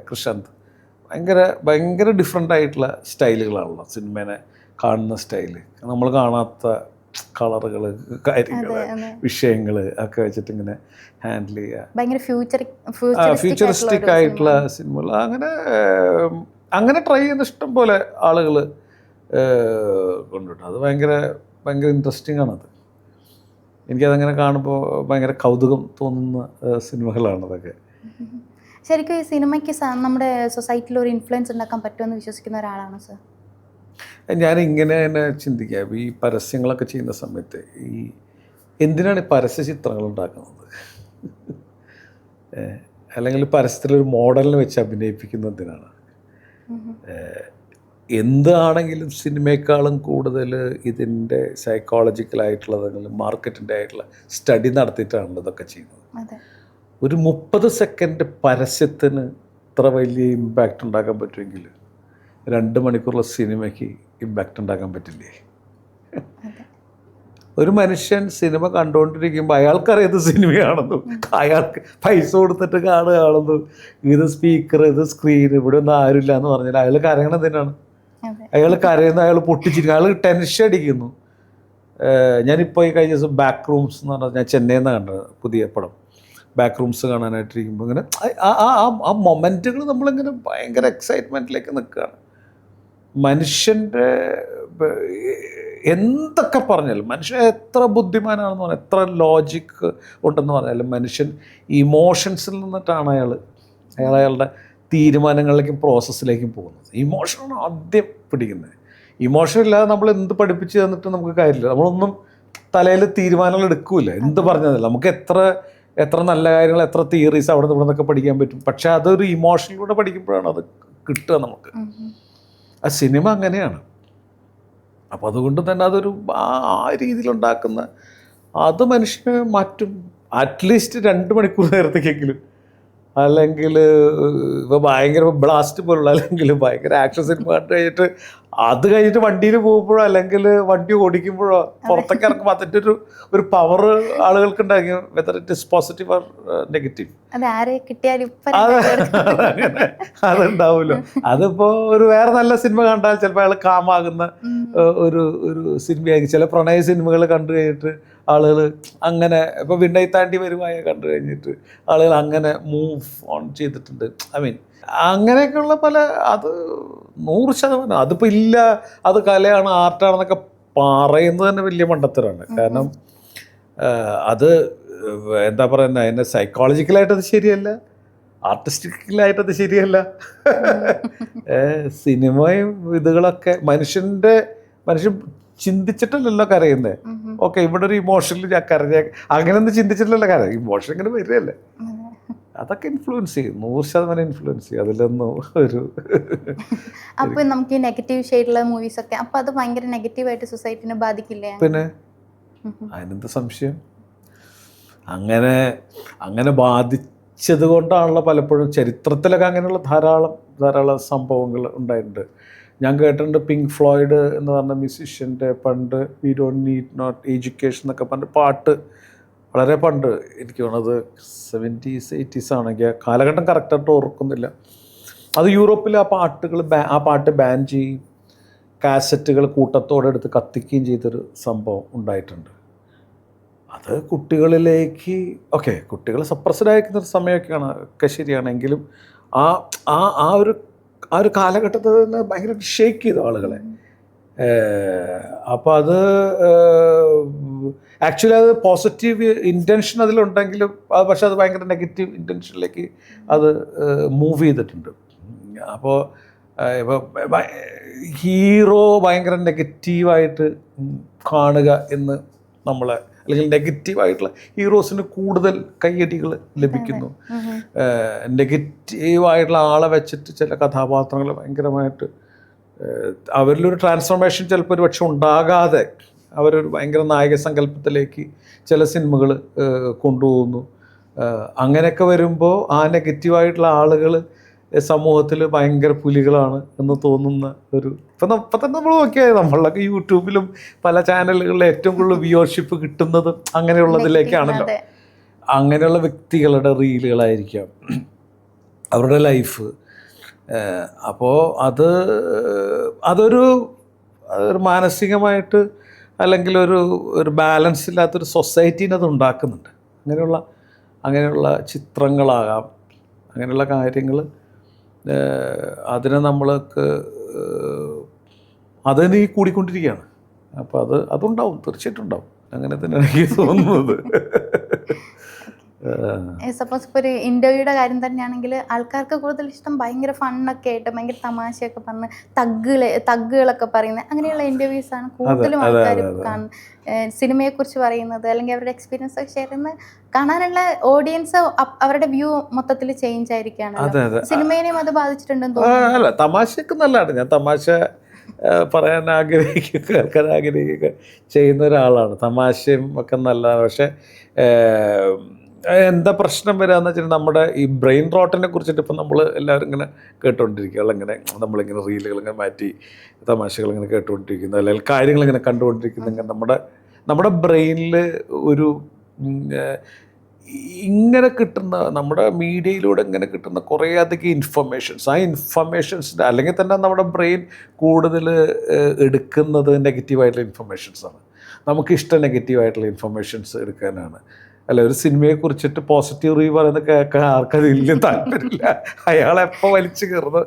കൃഷാന്ത് ഭയങ്കര ഡിഫറെൻ്റ് ആയിട്ടുള്ള സ്റ്റൈലുകളാണല്ലോ സിനിമേനെ കാണുന്ന സ്റ്റൈല്. നമ്മൾ കാണാത്ത കളറുകൾ, കാര്യങ്ങൾ, വിഷയങ്ങൾ ഒക്കെ വെച്ചിട്ട് ഇങ്ങനെ ഹാൻഡിൽ ചെയ്യുക. ഫ്യൂച്ചറിസ്റ്റിക് ആയിട്ടുള്ള സിനിമകൾ അങ്ങനെ ട്രൈ ചെയ്യുന്ന ഇഷ്ടം പോലെ ആളുകൾ കൊണ്ടുവിട്ടു. അത് ഭയങ്കര ഇൻട്രസ്റ്റിംഗ് ആണത്. എനിക്കതങ്ങനെ കാണുമ്പോൾ ഭയങ്കര കൗതുകം തോന്നുന്ന സിനിമകളാണ് അതൊക്കെ. ശരിക്കും ഈ സിനിമയ്ക്ക് നമ്മുടെ സൊസൈറ്റിയിൽ ഒരു ഇൻഫ്ലുവൻസ് ഉണ്ടാക്കാൻ പറ്റുമെന്ന് വിശ്വസിക്കുന്ന ഒരാളാണ് സർ? ഞാനിങ്ങനെ തന്നെ ചിന്തിക്കാം. ഈ പരസ്യങ്ങളൊക്കെ ചെയ്യുന്ന സമയത്ത് എന്തിനാണ് ഈ പരസ്യ ചിത്രങ്ങൾ ഉണ്ടാക്കുന്നത്? അല്ലെങ്കിൽ പരസ്യത്തിലൊരു മോഡലിനെ വെച്ച് അഭിനയിപ്പിക്കുന്നതിനാണ്. എന്താണെങ്കിലും സിനിമയെക്കാളും കൂടുതൽ ഇതിൻ്റെ സൈക്കോളജിക്കലായിട്ടുള്ള മാർക്കറ്റിൻ്റെ ആയിട്ടുള്ള സ്റ്റഡി നടത്തിയിട്ടാണ് ഇതൊക്കെ ചെയ്യുന്നത്. ഒരു 30 സെക്കൻഡ് പരസ്യത്തിന് ഇത്ര വലിയ ഇമ്പാക്റ്റ് ഉണ്ടാക്കാൻ പറ്റുമെങ്കിൽ 2 മണിക്കൂറുള്ള സിനിമയ്ക്ക് ഇമ്പാക്റ്റ് ഉണ്ടാക്കാൻ പറ്റില്ലേ? ഒരു മനുഷ്യൻ സിനിമ കണ്ടുകൊണ്ടിരിക്കുമ്പോൾ അയാൾക്കറിയാത്ത സിനിമയാണെന്നും അയാൾക്ക് പൈസ കൊടുത്തിട്ട് കാണുകയാണെന്നും ഇത് സ്പീക്കർ, ഇത് സ്ക്രീൻ, ഇവിടെ ഒന്നും ആരുമില്ല എന്ന് പറഞ്ഞാൽ അയാൾ കരയണം എന്തിനാണ്? അയാൾ കരയുന്ന, അയാൾ പൊട്ടിച്ചിരിക്കുന്നു, അയാൾ ടെൻഷൻ അടിക്കുന്നു. ഞാനിപ്പോൾ ഈ കഴിഞ്ഞ ദിവസം ബാക്ക് റൂംസ് എന്ന് പറഞ്ഞാൽ ഞാൻ ചെന്നൈയിൽ നിന്ന് കണ്ടത് പുതിയ പടം. ബാക്ക് റൂംസ് കാണാനായിട്ടിരിക്കുമ്പോൾ ഇങ്ങനെ ആ മൊമെൻറ്റുകൾ നമ്മളിങ്ങനെ ഭയങ്കര എക്സൈറ്റ്മെൻറ്റിലേക്ക് നിൽക്കുകയാണ്. മനുഷ്യൻ്റെ എന്തൊക്കെ പറഞ്ഞാലും മനുഷ്യൻ എത്ര ബുദ്ധിമാനാണെന്ന് പറഞ്ഞാൽ, എത്ര ലോജിക്ക് ഉണ്ടെന്ന് പറഞ്ഞാലും മനുഷ്യൻ ഇമോഷൻസിൽ നിന്നിട്ടാണ് അയാളുടെ തീരുമാനങ്ങളിലേക്കും പ്രോസസ്സിലേക്കും പോകുന്നത്. ഇമോഷനാണ് ആദ്യം പിടിക്കുന്നത്. ഇമോഷൻ ഇല്ലാതെ നമ്മൾ എന്ത് പഠിപ്പിച്ച് തന്നിട്ട് നമുക്ക് കാര്യമില്ല. നമ്മളൊന്നും തലയിൽ തീരുമാനങ്ങൾ എടുക്കില്ല. എന്ത് പറഞ്ഞതല്ല, നമുക്ക് എത്ര നല്ല കാര്യങ്ങൾ, എത്ര തിയറീസ് അവിടെ നിന്ന് ഇവിടെ നിന്നൊക്കെ പഠിക്കാൻ പറ്റും. പക്ഷെ അതൊരു ഇമോഷനിലൂടെ പഠിക്കുമ്പോഴാണ് അത് കിട്ടുക നമുക്ക്. ആ സിനിമ അങ്ങനെയാണ്. അപ്പോൾ അതുകൊണ്ട് തന്നെ അതൊരു ആ രീതിയിലുണ്ടാക്കുന്ന അത് മനുഷ്യനെ മാറ്റും. അറ്റ്ലീസ്റ്റ് 2 മണിക്കൂർ നേരത്തേക്കെങ്കിലും. അല്ലെങ്കിൽ ഇപ്പോൾ ഭയങ്കര ബ്ലാസ്റ്റ് പോലുള്ള, അല്ലെങ്കിൽ ഭയങ്കര ആക്ഷൻ സിനിമ കണ്ടു കഴിഞ്ഞിട്ട് വണ്ടിയിൽ പോകുമ്പോഴോ അല്ലെങ്കിൽ വണ്ടി ഓടിക്കുമ്പോഴോ പുറത്തൊക്കെ ഇറങ്ങുമ്പോൾ അതിൻ്റെ ഒരു പവർ ആളുകൾക്ക് ഉണ്ടാക്കി, whether it is positive or negative, അതുണ്ടാവുമല്ലോ. അതിപ്പോൾ ഒരു വേറെ നല്ല സിനിമ കണ്ടാൽ ചിലപ്പോൾ അയാൾ കാമാകുന്ന ഒരു സിനിമയായിരിക്കും. ചില പ്രണയ സിനിമകൾ കണ്ടു കഴിഞ്ഞിട്ട് ആളുകൾ അങ്ങനെ, ഇപ്പോൾ വിണ്ണൈ താണ്ടി വരുമായ കണ്ടു കഴിഞ്ഞിട്ട് ആളുകൾ അങ്ങനെ മൂവ് ഓൺ ചെയ്തിട്ടുണ്ട്. അങ്ങനെയൊക്കെയുള്ള പല, അത് 100%. അതിപ്പോൾ ഇല്ല, അത് കലയാണ്, ആർട്ടാണെന്നൊക്കെ പറയുന്നത് തന്നെ വലിയ മണ്ടത്തരമാണ്. കാരണം അത് എന്താ പറയുന്നത്, അതിൻ്റെ സൈക്കോളജിക്കലായിട്ടത് ശരിയല്ല, ആർട്ടിസ്റ്റിക്കലായിട്ടത് ശരിയല്ല. സിനിമയും ഇതുകളൊക്കെ മനുഷ്യൻ ചിന്തിച്ചിട്ടല്ലല്ലോ കരയുന്നത്. ഓക്കെ, ഇവിടെ ഒരു ഇമോഷനിൽ ഞാൻ കരഞ്ഞ, അങ്ങനെയൊന്നും ചിന്തിച്ചിട്ടല്ലോ കരയും. ഇമോഷൻ ഇങ്ങനെ വരികയല്ലേ. അതൊക്കെ ഇൻഫ്ലുവൻസ് ചെയ്യും, 100% ഇൻഫ്ലുവൻസ് ചെയ്യും. അതിലൊന്നും ഒരു അപ്പോൾ നമുക്ക് ഈ നെഗറ്റീവ് ഷെയ്ഡുള്ള മൂവീസ് ഒക്കെ, അപ്പോൾ അത് ഭയങ്കര നെഗറ്റീവായിട്ട് സൊസൈറ്റിനെ ബാധിക്കില്ലേ? പിന്നെ അതിനെന്ത് സംശയം? അങ്ങനെ ബാധിച്ചത് കൊണ്ടാണല്ലോ പലപ്പോഴും ചരിത്രത്തിലൊക്കെ അങ്ങനെയുള്ള ധാരാളം സംഭവങ്ങൾ ഉണ്ടായിട്ടുണ്ട്. ഞാൻ കേട്ടിട്ടുണ്ട്, പിങ്ക് ഫ്ലോയിഡ് എന്ന് പറഞ്ഞ മ്യൂസിഷ്യൻ്റെ പണ്ട് we don't need not education എന്നൊക്കെ പറഞ്ഞ പാട്ട്, വളരെ പണ്ട്, എനിക്ക് തോന്നുന്നത് 70s 80s ആണെങ്കിൽ, കാലഘട്ടം കറക്റ്റായിട്ട് ഓർക്കുന്നില്ല. അത് യൂറോപ്പിൽ ആ പാട്ട് ബാൻ ചെയ്യും, കാസറ്റുകൾ കൂട്ടത്തോടെ എടുത്ത് കത്തിക്കുകയും ചെയ്തൊരു സംഭവം ഉണ്ടായിട്ടുണ്ട്. അത് കുട്ടികളിലേക്ക് കുട്ടികൾ സപ്രസ്ഡ് ആയിരിക്കുന്ന ഒരു സമയമൊക്കെയാണ് ഒക്കെ ശരിയാണെങ്കിലും ആ ആ ആ ഒരു ആ ഒരു കാലഘട്ടത്തിൽ തന്നെ ഭയങ്കര ഷേക്ക് ചെയ്തു ആളുകളെ. അപ്പോൾ അത് ആക്ച്വലി അത് പോസിറ്റീവ് ഇൻറ്റൻഷൻ അതിലുണ്ടെങ്കിലും പക്ഷെ അത് ഭയങ്കര നെഗറ്റീവ് ഇൻറ്റൻഷനിലേക്ക് അത് മൂവ് ചെയ്തിട്ടുണ്ട്. അപ്പോൾ ഇപ്പോൾ ഹീറോ ഭയങ്കര നെഗറ്റീവായിട്ട് കാണുക എന്ന് നമ്മളെ, അല്ലെങ്കിൽ നെഗറ്റീവായിട്ടുള്ള ഹീറോസിന് കൂടുതൽ കയ്യടികൾ ലഭിക്കുന്നു. നെഗറ്റീവായിട്ടുള്ള ആളെ വെച്ചിട്ട് ചില കഥാപാത്രങ്ങൾ ഭയങ്കരമായിട്ട് അവരിലൊരു ട്രാൻസ്ഫോർമേഷൻ ചിലപ്പോൾ ഒരു പക്ഷെ ഉണ്ടാകാതെ അവരൊരു ഭയങ്കര നായക സങ്കല്പത്തിലേക്ക് ചില സിനിമകൾ കൊണ്ടുപോകുന്നു. അങ്ങനെയൊക്കെ വരുമ്പോൾ ആ നെഗറ്റീവായിട്ടുള്ള ആളുകൾ സമൂഹത്തിൽ ഭയങ്കര പുലികളാണ് എന്ന് തോന്നുന്ന ഒരു ഇപ്പം തന്നെ നമ്മൾ നോക്കിയാൽ നമ്മളൊക്കെ യൂട്യൂബിലും പല ചാനലുകളിലും ഏറ്റവും കൂടുതൽ വ്യൂവർഷിപ്പ് കിട്ടുന്നത് അങ്ങനെയുള്ളതിലേക്കാണല്ലോ. അങ്ങനെയുള്ള വ്യക്തികളുടെ റീലുകളായിരിക്കാം അവരുടെ ലൈഫ്. അപ്പോൾ അതൊരു മാനസികമായിട്ട് അല്ലെങ്കിൽ ഒരു ബാലൻസ് ഇല്ലാത്തൊരു സൊസൈറ്റീനെ അത് ഉണ്ടാക്കുന്നുണ്ട്. അങ്ങനെയുള്ള ചിത്രങ്ങളാകാം, അങ്ങനെയുള്ള കാര്യങ്ങൾ അതിനെ നമ്മൾക്ക് അതിന് കൂടിക്കൊണ്ടിരിക്കുകയാണ്. അപ്പോൾ അതുണ്ടാവും, തീർച്ചയായിട്ടും ഉണ്ടാവും. അങ്ങനെ തന്നെയാണ് എനിക്ക് തോന്നുന്നത്. സപ്പോസ് ഇപ്പോൾ ഒരു ഇൻ്റർവ്യൂയുടെ കാര്യം തന്നെയാണെങ്കിൽ ആൾക്കാർക്ക് കൂടുതൽ ഇഷ്ടം ഭയങ്കര ഫണ്ണൊക്കെ ആയിട്ട് ഭയങ്കര തമാശയൊക്കെ പറഞ്ഞ് തഗ്ഗുകളൊക്കെ പറയുന്നത് അങ്ങനെയുള്ള ഇൻ്റർവ്യൂസാണ് കൂടുതലും ആൾക്കാർ കാണുന്നത്. സിനിമയെക്കുറിച്ച് പറയുന്നത് അല്ലെങ്കിൽ അവരുടെ എക്സ്പീരിയൻസ് ഒക്കെ ഷെയർ ചെയ്യുന്നത് കാണാനുള്ള ഓഡിയൻസ് അവരുടെ വ്യൂ മൊത്തത്തിൽ ചേഞ്ച് ആയിരിക്കുകയാണ്. സിനിമേനെയും അത് ബാധിച്ചിട്ടുണ്ടെന്ന് തോന്നുന്നു. അല്ല, തമാശയൊക്കെ നല്ലതാണ്. ഞാൻ തമാശ പറയാൻ കേൾക്കാൻ ആഗ്രഹിക്കുക ചെയ്യുന്ന ഒരാളാണ്. തമാശയും ഒക്കെ നല്ലതാണ്. പക്ഷേ എന്താ പ്രശ്നം വരാന്ന് വെച്ചാൽ നമ്മുടെ ഈ ബ്രെയിൻ റോട്ടിനെ കുറിച്ചിട്ട് ഇപ്പം നമ്മൾ എല്ലാവരും ഇങ്ങനെ കേട്ടുകൊണ്ടിരിക്കുക. ഇങ്ങനെ നമ്മളിങ്ങനെ റീലുകൾ ഇങ്ങനെ മാറ്റി തമാശകൾ ഇങ്ങനെ കേട്ടുകൊണ്ടിരിക്കുന്നു, അല്ലെങ്കിൽ കാര്യങ്ങളിങ്ങനെ കണ്ടുകൊണ്ടിരിക്കുന്നെങ്കിൽ നമ്മുടെ ബ്രെയിനിൽ ഒരു ഇങ്ങനെ കിട്ടുന്ന നമ്മുടെ മീഡിയയിലൂടെ ഇങ്ങനെ കിട്ടുന്ന കുറേ അധികം ഇൻഫർമേഷൻസ്, ആ ഇൻഫർമേഷൻസിൻ്റെ അല്ലെങ്കിൽ തന്നെ നമ്മുടെ ബ്രെയിൻ കൂടുതൽ എടുക്കുന്നത് നെഗറ്റീവായിട്ടുള്ള ഇൻഫർമേഷൻസാണ്. നമുക്കിഷ്ടം നെഗറ്റീവായിട്ടുള്ള ഇൻഫർമേഷൻസ് എടുക്കാനാണ്. അല്ല, ഒരു സിനിമയെക്കുറിച്ചിട്ട് പോസിറ്റീവ് റിവ്യൂ പറയുന്നത് കേൾക്കാൻ ആർക്കത് വലിയ താല്പര്യമില്ല. അയാളെപ്പോൾ വലിച്ചു കയറുന്നത്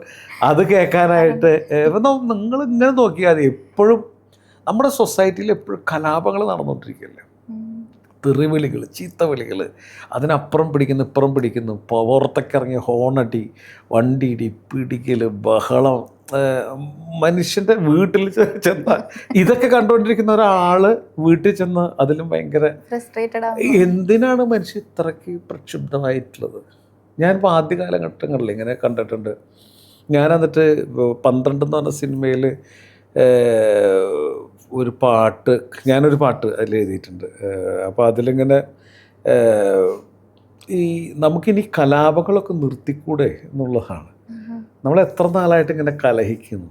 അത് കേൾക്കാനായിട്ട്. നിങ്ങൾ ഇങ്ങനെ നോക്കിയാൽ എപ്പോഴും നമ്മുടെ സൊസൈറ്റിയിൽ എപ്പോഴും കലാപങ്ങൾ നടന്നുകൊണ്ടിരിക്കുകയല്ലേ. തെറിവിളികൾ, ചീത്തവിളികൾ, അതിനപ്പുറം പിടിക്കുന്നു ഇപ്പുറം പിടിക്കുന്നു, പുറത്തൊക്കെ ഇറങ്ങി ഹോണടി, വണ്ടിയിടി, പിടിക്കൽ, ബഹളം. മനുഷ്യൻ്റെ വീട്ടിൽ ചെന്നാൽ ഇതൊക്കെ കണ്ടുകൊണ്ടിരിക്കുന്ന ഒരാൾ വീട്ടിൽ ചെന്ന് അതിലും ഭയങ്കര എന്തിനാണ് മനുഷ്യൻ ഇത്രയ്ക്ക് പ്രക്ഷുബ്ധമായിട്ടുള്ളത്? ഞാനിപ്പോൾ ആദ്യ കാലഘട്ടങ്ങളിൽ ഇങ്ങനെ കണ്ടിട്ടുണ്ട്. ഞാൻ എന്നിട്ട് 12 എന്ന് പറഞ്ഞ സിനിമയിൽ ഞാനൊരു പാട്ട് അതിൽ എഴുതിയിട്ടുണ്ട്. അപ്പോൾ അതിലിങ്ങനെ ഈ നമുക്കിനി കലാപങ്ങളൊക്കെ നിർത്തിക്കൂടെ എന്നുള്ളതാണ്. നമ്മൾ എത്ര നാളായിട്ട് ഇങ്ങനെ കലഹിക്കുന്നു,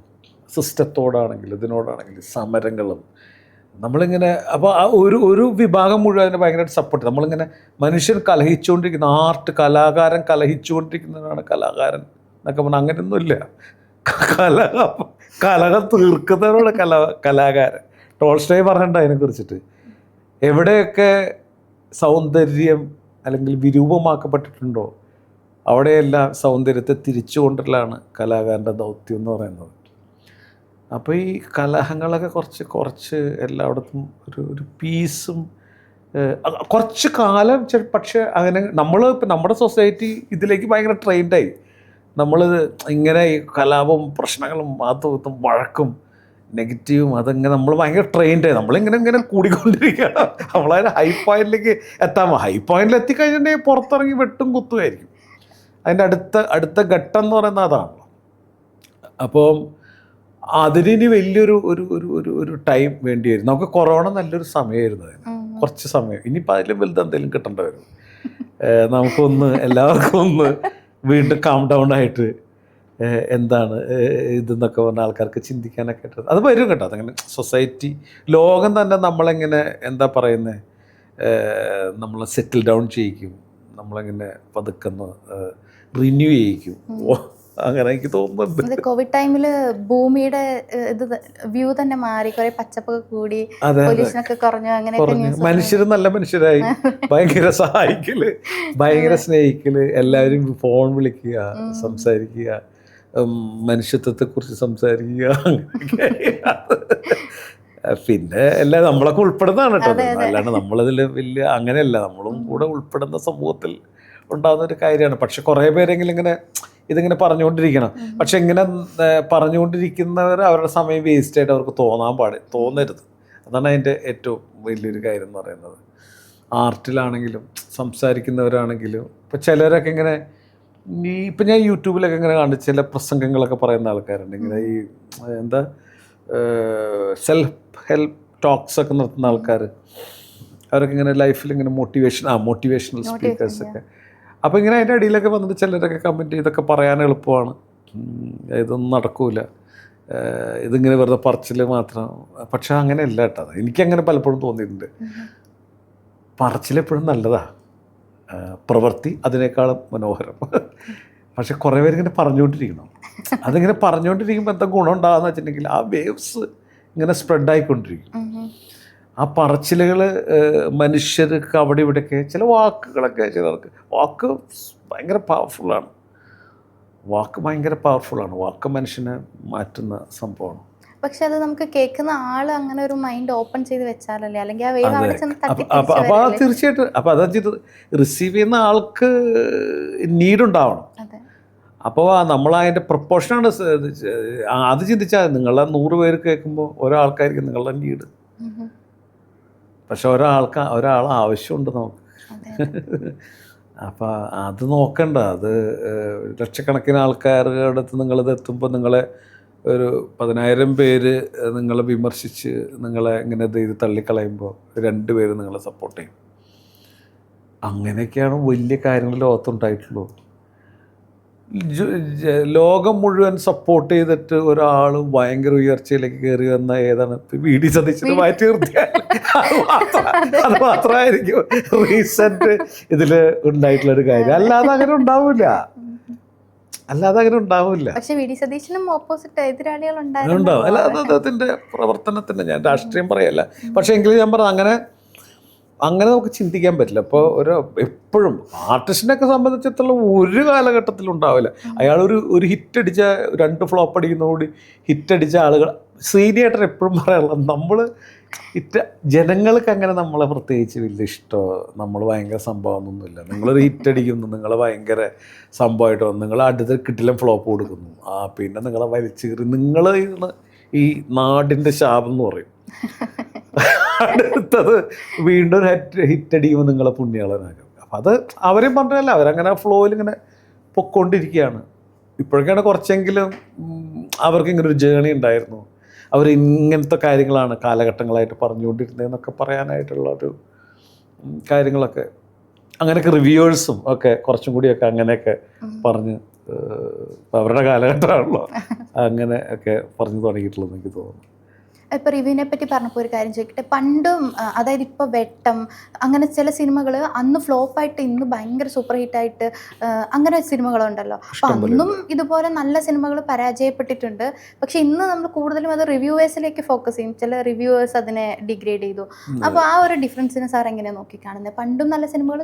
സിസ്റ്റത്തോടാണെങ്കിലും ഇതിനോടാണെങ്കിലും സമരങ്ങളും നമ്മളിങ്ങനെ. അപ്പോൾ ആ ഒരു വിഭാഗം മുഴുവൻ അതിനെ ഭയങ്കരമായിട്ട് സപ്പോർട്ട്. നമ്മളിങ്ങനെ മനുഷ്യൻ കലഹിച്ചുകൊണ്ടിരിക്കുന്ന കലാകാരൻ കലഹിച്ചുകൊണ്ടിരിക്കുന്നതാണ് കലാകാരൻ എന്നൊക്കെ പറഞ്ഞാൽ അങ്ങനെയൊന്നുമില്ല. കലഹം തീർക്കുന്നവരോട് കലാകാരൻ. ടോൾസ്റ്റോയ് പറഞ്ഞിട്ടുണ്ട് അതിനെക്കുറിച്ചിട്ട്. എവിടെയൊക്കെ സൗന്ദര്യം അല്ലെങ്കിൽ വിരൂപമാക്കപ്പെട്ടിട്ടുണ്ടോ അവിടെയെല്ലാം സൗന്ദര്യത്തെ തിരിച്ചു കൊണ്ടുവരലാണ് കലാകാരൻ്റെ ദൗത്യം എന്ന് പറയുന്നത്. അപ്പോൾ ഈ കലഹങ്ങളൊക്കെ കുറച്ച് എല്ലായിടത്തും ഒരു പീസും കുറച്ച് കാലം പക്ഷേ അങ്ങനെ നമ്മുടെ സൊസൈറ്റി ഇതിലേക്ക് ഭയങ്കര ട്രെയിൻഡായി. നമ്മൾ ഇങ്ങനെ ഈ കലാപവും പ്രശ്നങ്ങളും അതും വഴക്കും നെഗറ്റീവും അതങ്ങനെ നമ്മൾ ഭയങ്കര ട്രെയിൻഡായി. നമ്മളിങ്ങനെ കൂടിക്കൊണ്ടിരിക്കുകയാണ്. നമ്മളതിന് ഹൈ പോയിന്റിലേക്ക് ഹൈ പോയിന്റിൽ എത്തിക്കഴിഞ്ഞിട്ടുണ്ടെങ്കിൽ പുറത്തിറങ്ങി വെട്ടും കുത്തുമായിരിക്കും. അതിൻ്റെ അടുത്ത ഘട്ടം എന്ന് പറയുന്നത് അതാണല്ലോ. അപ്പം അതിന് വലിയൊരു ഒരു ടൈം വേണ്ടി വരും. നമുക്ക് കൊറോണ നല്ലൊരു സമയമായിരുന്നു. അതിന് കുറച്ച് സമയം. ഇനിയിപ്പോൾ അതിലും വലുത് എന്തെങ്കിലും കിട്ടേണ്ടി വരും. എല്ലാവർക്കും ഒന്ന് വീണ്ടും കാം ഡൗൺ ആയിട്ട് എന്താണ് ഇതെന്നൊക്കെ പറഞ്ഞ ആൾക്കാർക്ക് ചിന്തിക്കാനൊക്കെ ആയിട്ട് അത് വരും കേട്ടോ. അതങ്ങനെ സൊസൈറ്റി ലോകം തന്നെ നമ്മളെങ്ങനെ എന്താ പറയുന്നത്, നമ്മൾ സെറ്റിൽ ഡൗൺ ചെയ്യിക്കും, നമ്മളെങ്ങനെ പതുക്കുന്ന റിന്യൂ ചെയ്യിക്കും. അങ്ങനെ എനിക്ക് തോന്നുന്നുണ്ട്. കോവിഡ് ടൈമിൽ ഭൂമിയുടെ ഇത് വ്യൂ തന്നെ മാറി, കുറെ പച്ചപ്പൊക്കെ കൂടി, അതെ പൊല്യൂഷനൊക്കെ കുറഞ്ഞു, അങ്ങനെയൊക്കെ ന്യൂസ്. മനുഷ്യർ നല്ല മനുഷ്യരായി, ഭയങ്കര സഹായിക്കല്, ഭയങ്കര സ്നേഹിക്കല്, എല്ലാവരും ഫോൺ വിളിക്കുക, സംസാരിക്കുക, മനുഷ്യത്വത്തെക്കുറിച്ച് സംസാരിക്കുക, പിന്നെ എല്ലാം നമ്മളൊക്കെ ഉൾപ്പെടുന്നതാണ് കേട്ടോ. അല്ലാണ്ട് നമ്മളതിൽ വലിയ അങ്ങനെയല്ല, നമ്മളും കൂടെ ഉൾപ്പെടുന്ന സമൂഹത്തിൽ ഉണ്ടാകുന്ന ഒരു കാര്യമാണ്. പക്ഷെ കുറേ പേരെങ്കിലും ഇങ്ങനെ ഇതിങ്ങനെ പറഞ്ഞുകൊണ്ടിരിക്കണം. പക്ഷെ ഇങ്ങനെ പറഞ്ഞുകൊണ്ടിരിക്കുന്നവർ അവരുടെ സമയം വേസ്റ്റായിട്ട് അവർക്ക് തോന്നരുത്. അതാണ് അതിൻ്റെ ഏറ്റവും വലിയൊരു കാര്യം എന്ന് പറയുന്നത്. ആർട്ടിലാണെങ്കിലും സംസാരിക്കുന്നവരാണെങ്കിലും ഇപ്പം ചിലരൊക്കെ ഇങ്ങനെ ഇപ്പം ഞാൻ യൂട്യൂബിലൊക്കെ ഇങ്ങനെ കണ്ട് ചില പ്രസംഗങ്ങളൊക്കെ പറയുന്ന ആൾക്കാരുണ്ട്. ഇങ്ങനെ ഈ എന്താ സെൽഫ് ഹെൽപ്പ് ടോക്സ് ഒക്കെ നടത്തുന്ന ആൾക്കാർ, അവരൊക്കെ ഇങ്ങനെ ലൈഫിൽ ഇങ്ങനെ മോട്ടിവേഷണൽ സ്പീക്കേഴ്സൊക്കെ. അപ്പോൾ ഇങ്ങനെ അതിൻ്റെ അടിയിലൊക്കെ വന്നിട്ട് ചിലരൊക്കെ കമൻറ്റ് ഇതൊക്കെ പറയാൻ എളുപ്പമാണ്, ഇതൊന്നും നടക്കൂല, ഇതിങ്ങനെ വെറുതെ പറച്ചിൽ മാത്രം. പക്ഷെ അങ്ങനെയല്ല കേട്ടോ. എനിക്കങ്ങനെ പലപ്പോഴും തോന്നിയിട്ടുണ്ട്. പറച്ചിലെപ്പോഴും നല്ലതാണ്, പ്രവൃത്തി അതിനേക്കാളും മനോഹരം. പക്ഷെ കുറേ പേരിങ്ങനെ പറഞ്ഞുകൊണ്ടിരിക്കണം. അതിങ്ങനെ പറഞ്ഞുകൊണ്ടിരിക്കുമ്പോൾ എന്താ ഗുണം ഉണ്ടാകുന്ന വെച്ചിട്ടുണ്ടെങ്കിൽ ആ വേവ്സ് ഇങ്ങനെ സ്പ്രെഡായിക്കൊണ്ടിരിക്കും. ആ പറച്ചിലുകൾ മനുഷ്യർക്ക് അവിടെ ഇവിടെയൊക്കെ ചില വാക്കുകളൊക്കെ ചിലർക്ക് വാക്ക് ഭയങ്കര പവർഫുള്ളാണ്. വാക്ക് മനുഷ്യനെ മാറ്റുന്ന സംഭവമാണ്. പക്ഷെ അത് നമുക്ക് കേൾക്കുന്ന ആൾ അങ്ങനെ ഒരു മൈൻഡ് ഓപ്പൺ ചെയ്ത് വെച്ചാലല്ലേ, അല്ലെങ്കിൽ ആ വേവ് അവിടെ ചെന്ന് അപ്പോൾ തീർച്ചയായിട്ടും അപ്പോൾ അതായത് റിസീവ് ചെയ്യുന്ന ആൾക്ക് നീഡുണ്ടാവണം. അപ്പോൾ നമ്മളതിൻ്റെ പ്രൊപ്പോർഷനാണ് അത് ചിന്തിച്ചാൽ നിങ്ങളുടെ 100 പേര് കേൾക്കുമ്പോൾ ഒരാൾക്കായിരിക്കും നിങ്ങളുടെ നീഡ്. പക്ഷെ ഒരാൾ ആവശ്യമുണ്ട് നമുക്ക്. അപ്പോൾ അത് നോക്കണ്ട. അത് ലക്ഷക്കണക്കിന് ആൾക്കാരുടെ അടുത്ത് നിങ്ങളിത് എത്തുമ്പോൾ നിങ്ങളെ ഒരു 10,000 പേര് നിങ്ങളെ വിമർശിച്ച് നിങ്ങളെ ഇങ്ങനെ ഇത് തള്ളിക്കളയുമ്പോൾ 2 പേര് നിങ്ങളെ സപ്പോർട്ട് ചെയ്യും. അങ്ങനെയൊക്കെയാണ് വലിയ കാര്യങ്ങൾ ലോകത്തുണ്ടായിട്ടുള്ളൂ. ലോകം മുഴുവൻ സപ്പോർട്ട് ചെയ്തിട്ട് ഒരാൾ ഭയങ്കര ഉയർച്ചയിലേക്ക് കയറി വന്ന ഏതാണ്? VD സതീശനെ മാറ്റി നിർത്തിയാൽ അത് മാത്രമായിരിക്കും റീസെന്റ് ഇതിൽ ഉണ്ടായിട്ടുള്ളൊരു കാര്യം. അല്ലാതെ അങ്ങനെ ഉണ്ടാവില്ല. പക്ഷെ VD സതീശനും ഓപ്പോസിറ്റ് എതിരാളികൾ ഉണ്ടാവും. അല്ല, അത് അദ്ദേഹത്തിൻ്റെ പ്രവർത്തനത്തിൻ്റെ, ഞാൻ രാഷ്ട്രീയം പറയല്ല. പക്ഷേ എങ്കിലും ഞാൻ പറഞ്ഞത് അങ്ങനെ നമുക്ക് ചിന്തിക്കാൻ പറ്റില്ല. അപ്പോൾ എപ്പോഴും ആർട്ടിസ്റ്റിനൊക്കെ സംബന്ധിച്ചിടത്തോളം ഒരു കാലഘട്ടത്തിലും ഉണ്ടാവില്ല. അയാൾ ഒരു ഹിറ്റ് അടിച്ച 2 ഫ്ലോപ്പ് അടിക്കുന്നതോടുകൂടി ഹിറ്റടിച്ച ആളുകൾ സീനിയേറ്റർ എപ്പോഴും പറയാറുള്ളത്, നമ്മൾ ജനങ്ങൾക്ക് അങ്ങനെ നമ്മളെ പ്രത്യേകിച്ച് വലിയ ഇഷ്ടമോ നമ്മൾ ഭയങ്കര സംഭവമൊന്നുമില്ല. നിങ്ങളൊരു ഹിറ്റടിക്കുന്നു, നിങ്ങൾ ഭയങ്കര സംഭവമായിട്ട് വന്നു, നിങ്ങൾ അടുത്ത കിട്ടിലും ഫ്ലോപ്പ് കൊടുക്കുന്നു, പിന്നെ നിങ്ങളെ വലിച്ചേറി നിങ്ങൾ ഈ നാടിൻ്റെ ശാപം എന്ന് പറയും. അടുത്തത് വീണ്ടും ഒരു ഹിറ്റടിക്കുമ്പോൾ നിങ്ങളെ പുണ്യാളനാകും. അപ്പം അത് അവരെയും പറഞ്ഞല്ല, അവരങ്ങനെ ഫ്ലോയിൽ ഇങ്ങനെ പൊയ്ക്കൊണ്ടിരിക്കുകയാണ്. ഇപ്പോഴൊക്കെയാണ് കുറച്ചെങ്കിലും അവർക്കിങ്ങനെ ഒരു ജേണി ഉണ്ടായിരുന്നു. അവർ ഇങ്ങനത്തെ കാര്യങ്ങളാണ് കാലഘട്ടങ്ങളായിട്ട് പറഞ്ഞുകൊണ്ടിരുന്നതെന്നൊക്കെ പറയാനായിട്ടുള്ള ഒരു കാര്യങ്ങളൊക്കെ അങ്ങനെയൊക്കെ റിവ്യൂവേഴ്സും ഒക്കെ കുറച്ചും കൂടിയൊക്കെ അങ്ങനെയൊക്കെ പറഞ്ഞ് അവരുടെ കാലഘട്ടമാണല്ലോ അങ്ങനെ ഒക്കെ പറഞ്ഞു തുടങ്ങിയിട്ടുള്ളതെന്ന് എനിക്ക് തോന്നുന്നു. ഇപ്പോൾ റിവ്യൂവിനെ പറ്റി പറഞ്ഞപ്പോൾ ഒരു കാര്യം ചോദിക്കട്ടെ. പണ്ടും അതായത് ഇപ്പോൾ വെട്ടം അങ്ങനെ ചില സിനിമകൾ അന്ന് ഫ്ലോപ്പായിട്ട് ഇന്ന് ഭയങ്കര സൂപ്പർ ഹിറ്റായിട്ട് അങ്ങനെ സിനിമകളുണ്ടല്ലോ. അപ്പം അന്നും ഇതുപോലെ നല്ല സിനിമകൾ പരാജയപ്പെട്ടിട്ടുണ്ട്. പക്ഷെ ഇന്ന് നമ്മൾ കൂടുതലും അത് റിവ്യൂവേഴ്സിലേക്ക് ഫോക്കസ് ചെയ്യും. ചില റിവ്യൂവേഴ്സ് അതിനെ ഡിഗ്രേഡ് ചെയ്തു. അപ്പോൾ ആ ഒരു ഡിഫറൻസിനെ സാർ എങ്ങനെയാണ് നോക്കിക്കാണുന്നത്? പണ്ടും നല്ല സിനിമകൾ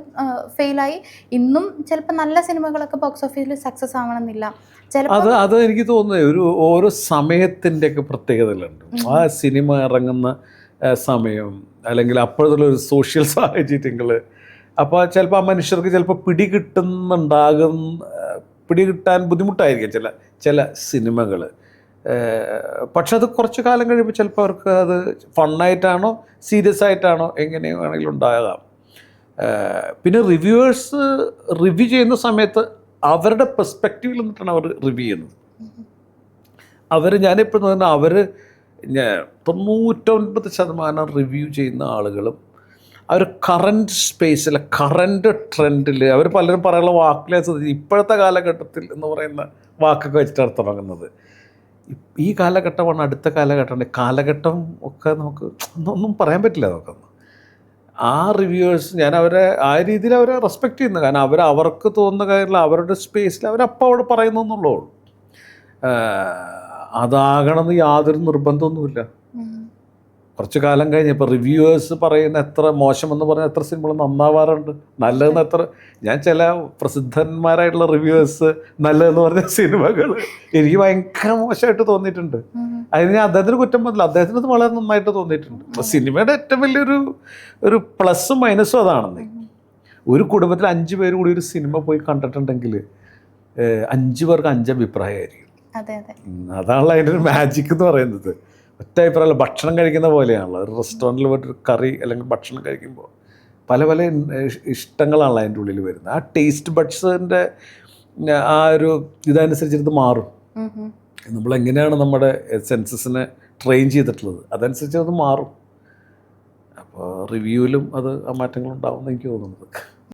ഫെയിലായി, ഇന്നും ചിലപ്പോൾ നല്ല സിനിമകളൊക്കെ ബോക്സ് ഓഫീസിൽ സക്സസ് ആവണമെന്നില്ല. അത് എനിക്ക് തോന്നുന്നത് ഓരോ സമയത്തിൻ്റെയൊക്കെ പ്രത്യേകതകളുണ്ട്. ആ സിനിമ ഇറങ്ങുന്ന സമയം അല്ലെങ്കിൽ അപ്പോഴത്തുള്ളൊരു സോഷ്യൽ സാഹചര്യങ്ങൾ, അപ്പോൾ ചിലപ്പോൾ ആ മനുഷ്യർക്ക് ചിലപ്പോൾ പിടികിട്ടാൻ ബുദ്ധിമുട്ടായിരിക്കും ചില സിനിമകൾ. പക്ഷെ അത് കുറച്ച് കാലം കഴിയുമ്പോൾ ചിലപ്പോൾ അവർക്ക് അത് ഫണ്ണായിട്ടാണോ സീരിയസ് ആയിട്ടാണോ എങ്ങനെയാണെങ്കിലും ഉണ്ടാകാം. പിന്നെ റിവ്യൂവേഴ്സ് റിവ്യൂ ചെയ്യുന്ന സമയത്ത് അവരുടെ പെർസ്പെക്റ്റീവിൽ നിന്നിട്ടാണ് അവർ റിവ്യൂ ചെയ്യുന്നത്. ഞാനെപ്പോഴും പറഞ്ഞാൽ 99% റിവ്യൂ ചെയ്യുന്ന ആളുകളും അവർ കറൻറ്റ് സ്പേസിൽ കറൻറ്റ് ട്രെൻഡിൽ അവർ പലരും പറയാനുള്ള വാക്കിലെ ഇപ്പോഴത്തെ കാലഘട്ടത്തിൽ എന്ന് പറയുന്ന വാക്കൊക്കെ വെച്ചിട്ടാണ് തുടങ്ങുന്നത്. ഈ കാലഘട്ടമാണ് അടുത്ത കാലഘട്ടം ഒക്കെ നമുക്ക് ഒന്നും പറയാൻ പറ്റില്ല. നമുക്കൊന്നും ആ റിവ്യൂവേഴ്സ് ഞാൻ ആ രീതിയിൽ അവരെ റെസ്പെക്റ്റ് ചെയ്യുന്നു. കാരണം അവർക്ക് തോന്നുന്ന കാര്യങ്ങൾ അവരുടെ സ്പേസിൽ അവരപ്പോൾ അവിടെ പറയുന്നു എന്നുള്ളൂ. അതാകണമെന്ന് യാതൊരു നിർബന്ധമൊന്നുമില്ല. കുറച്ച് കാലം കഴിഞ്ഞ് ഇപ്പോൾ റിവ്യൂവേഴ്സ് പറയുന്ന എത്ര മോശമെന്ന് പറഞ്ഞാൽ എത്ര സിനിമകൾ നന്നാവാറുണ്ട്, നല്ലതെന്ന് എത്ര. ഞാൻ ചില പ്രസിദ്ധന്മാരായിട്ടുള്ള റിവ്യൂവേഴ്സ് നല്ലതെന്ന് പറഞ്ഞ സിനിമകൾ എനിക്ക് ഭയങ്കര മോശമായിട്ട് തോന്നിയിട്ടുണ്ട്. അതിന് ഞാൻ അദ്ദേഹത്തിന് കുറ്റം പറ്റില്ല, അദ്ദേഹത്തിന് അത് വളരെ നന്നായിട്ട് തോന്നിയിട്ടുണ്ട്. അപ്പോൾ സിനിമയുടെ ഏറ്റവും വലിയൊരു പ്ലസ്സും മൈനസും അതാണെന്ന്. ഒരു കുടുംബത്തിൽ 5 പേര് കൂടി ഒരു സിനിമ പോയി കണ്ടിട്ടുണ്ടെങ്കിൽ 5 പേർക്ക് 5 അഭിപ്രായമായിരിക്കും. അതാണല്ലോ അതിൻ്റെ ഒരു മാജിക് എന്ന് പറയുന്നത്. ഒറ്റ അഭിപ്രായമല്ല, ഭക്ഷണം കഴിക്കുന്ന പോലെയാണല്ലോ. ഒരു റെസ്റ്റോറൻറ്റിൽ പോയിട്ട് കറി അല്ലെങ്കിൽ ഭക്ഷണം കഴിക്കുമ്പോൾ പല പല ഇഷ്ടങ്ങളാണല്ലോ അതിൻ്റെ ഉള്ളിൽ വരുന്നത്. ആ ടേസ്റ്റ് ബഡ്സിൻ്റെ ആ ഒരു ഇതനുസരിച്ചിട്ട് മാറും. നമ്മളെങ്ങനെയാണ് നമ്മുടെ സെൻസസിനെ ട്രെയിൻ ചെയ്തിട്ടുള്ളത് അതനുസരിച്ച് അത് മാറും. അപ്പോൾ റിവ്യൂവിലും അത് ആ മാറ്റങ്ങളുണ്ടാവും എന്ന് എനിക്ക് തോന്നുന്നത്.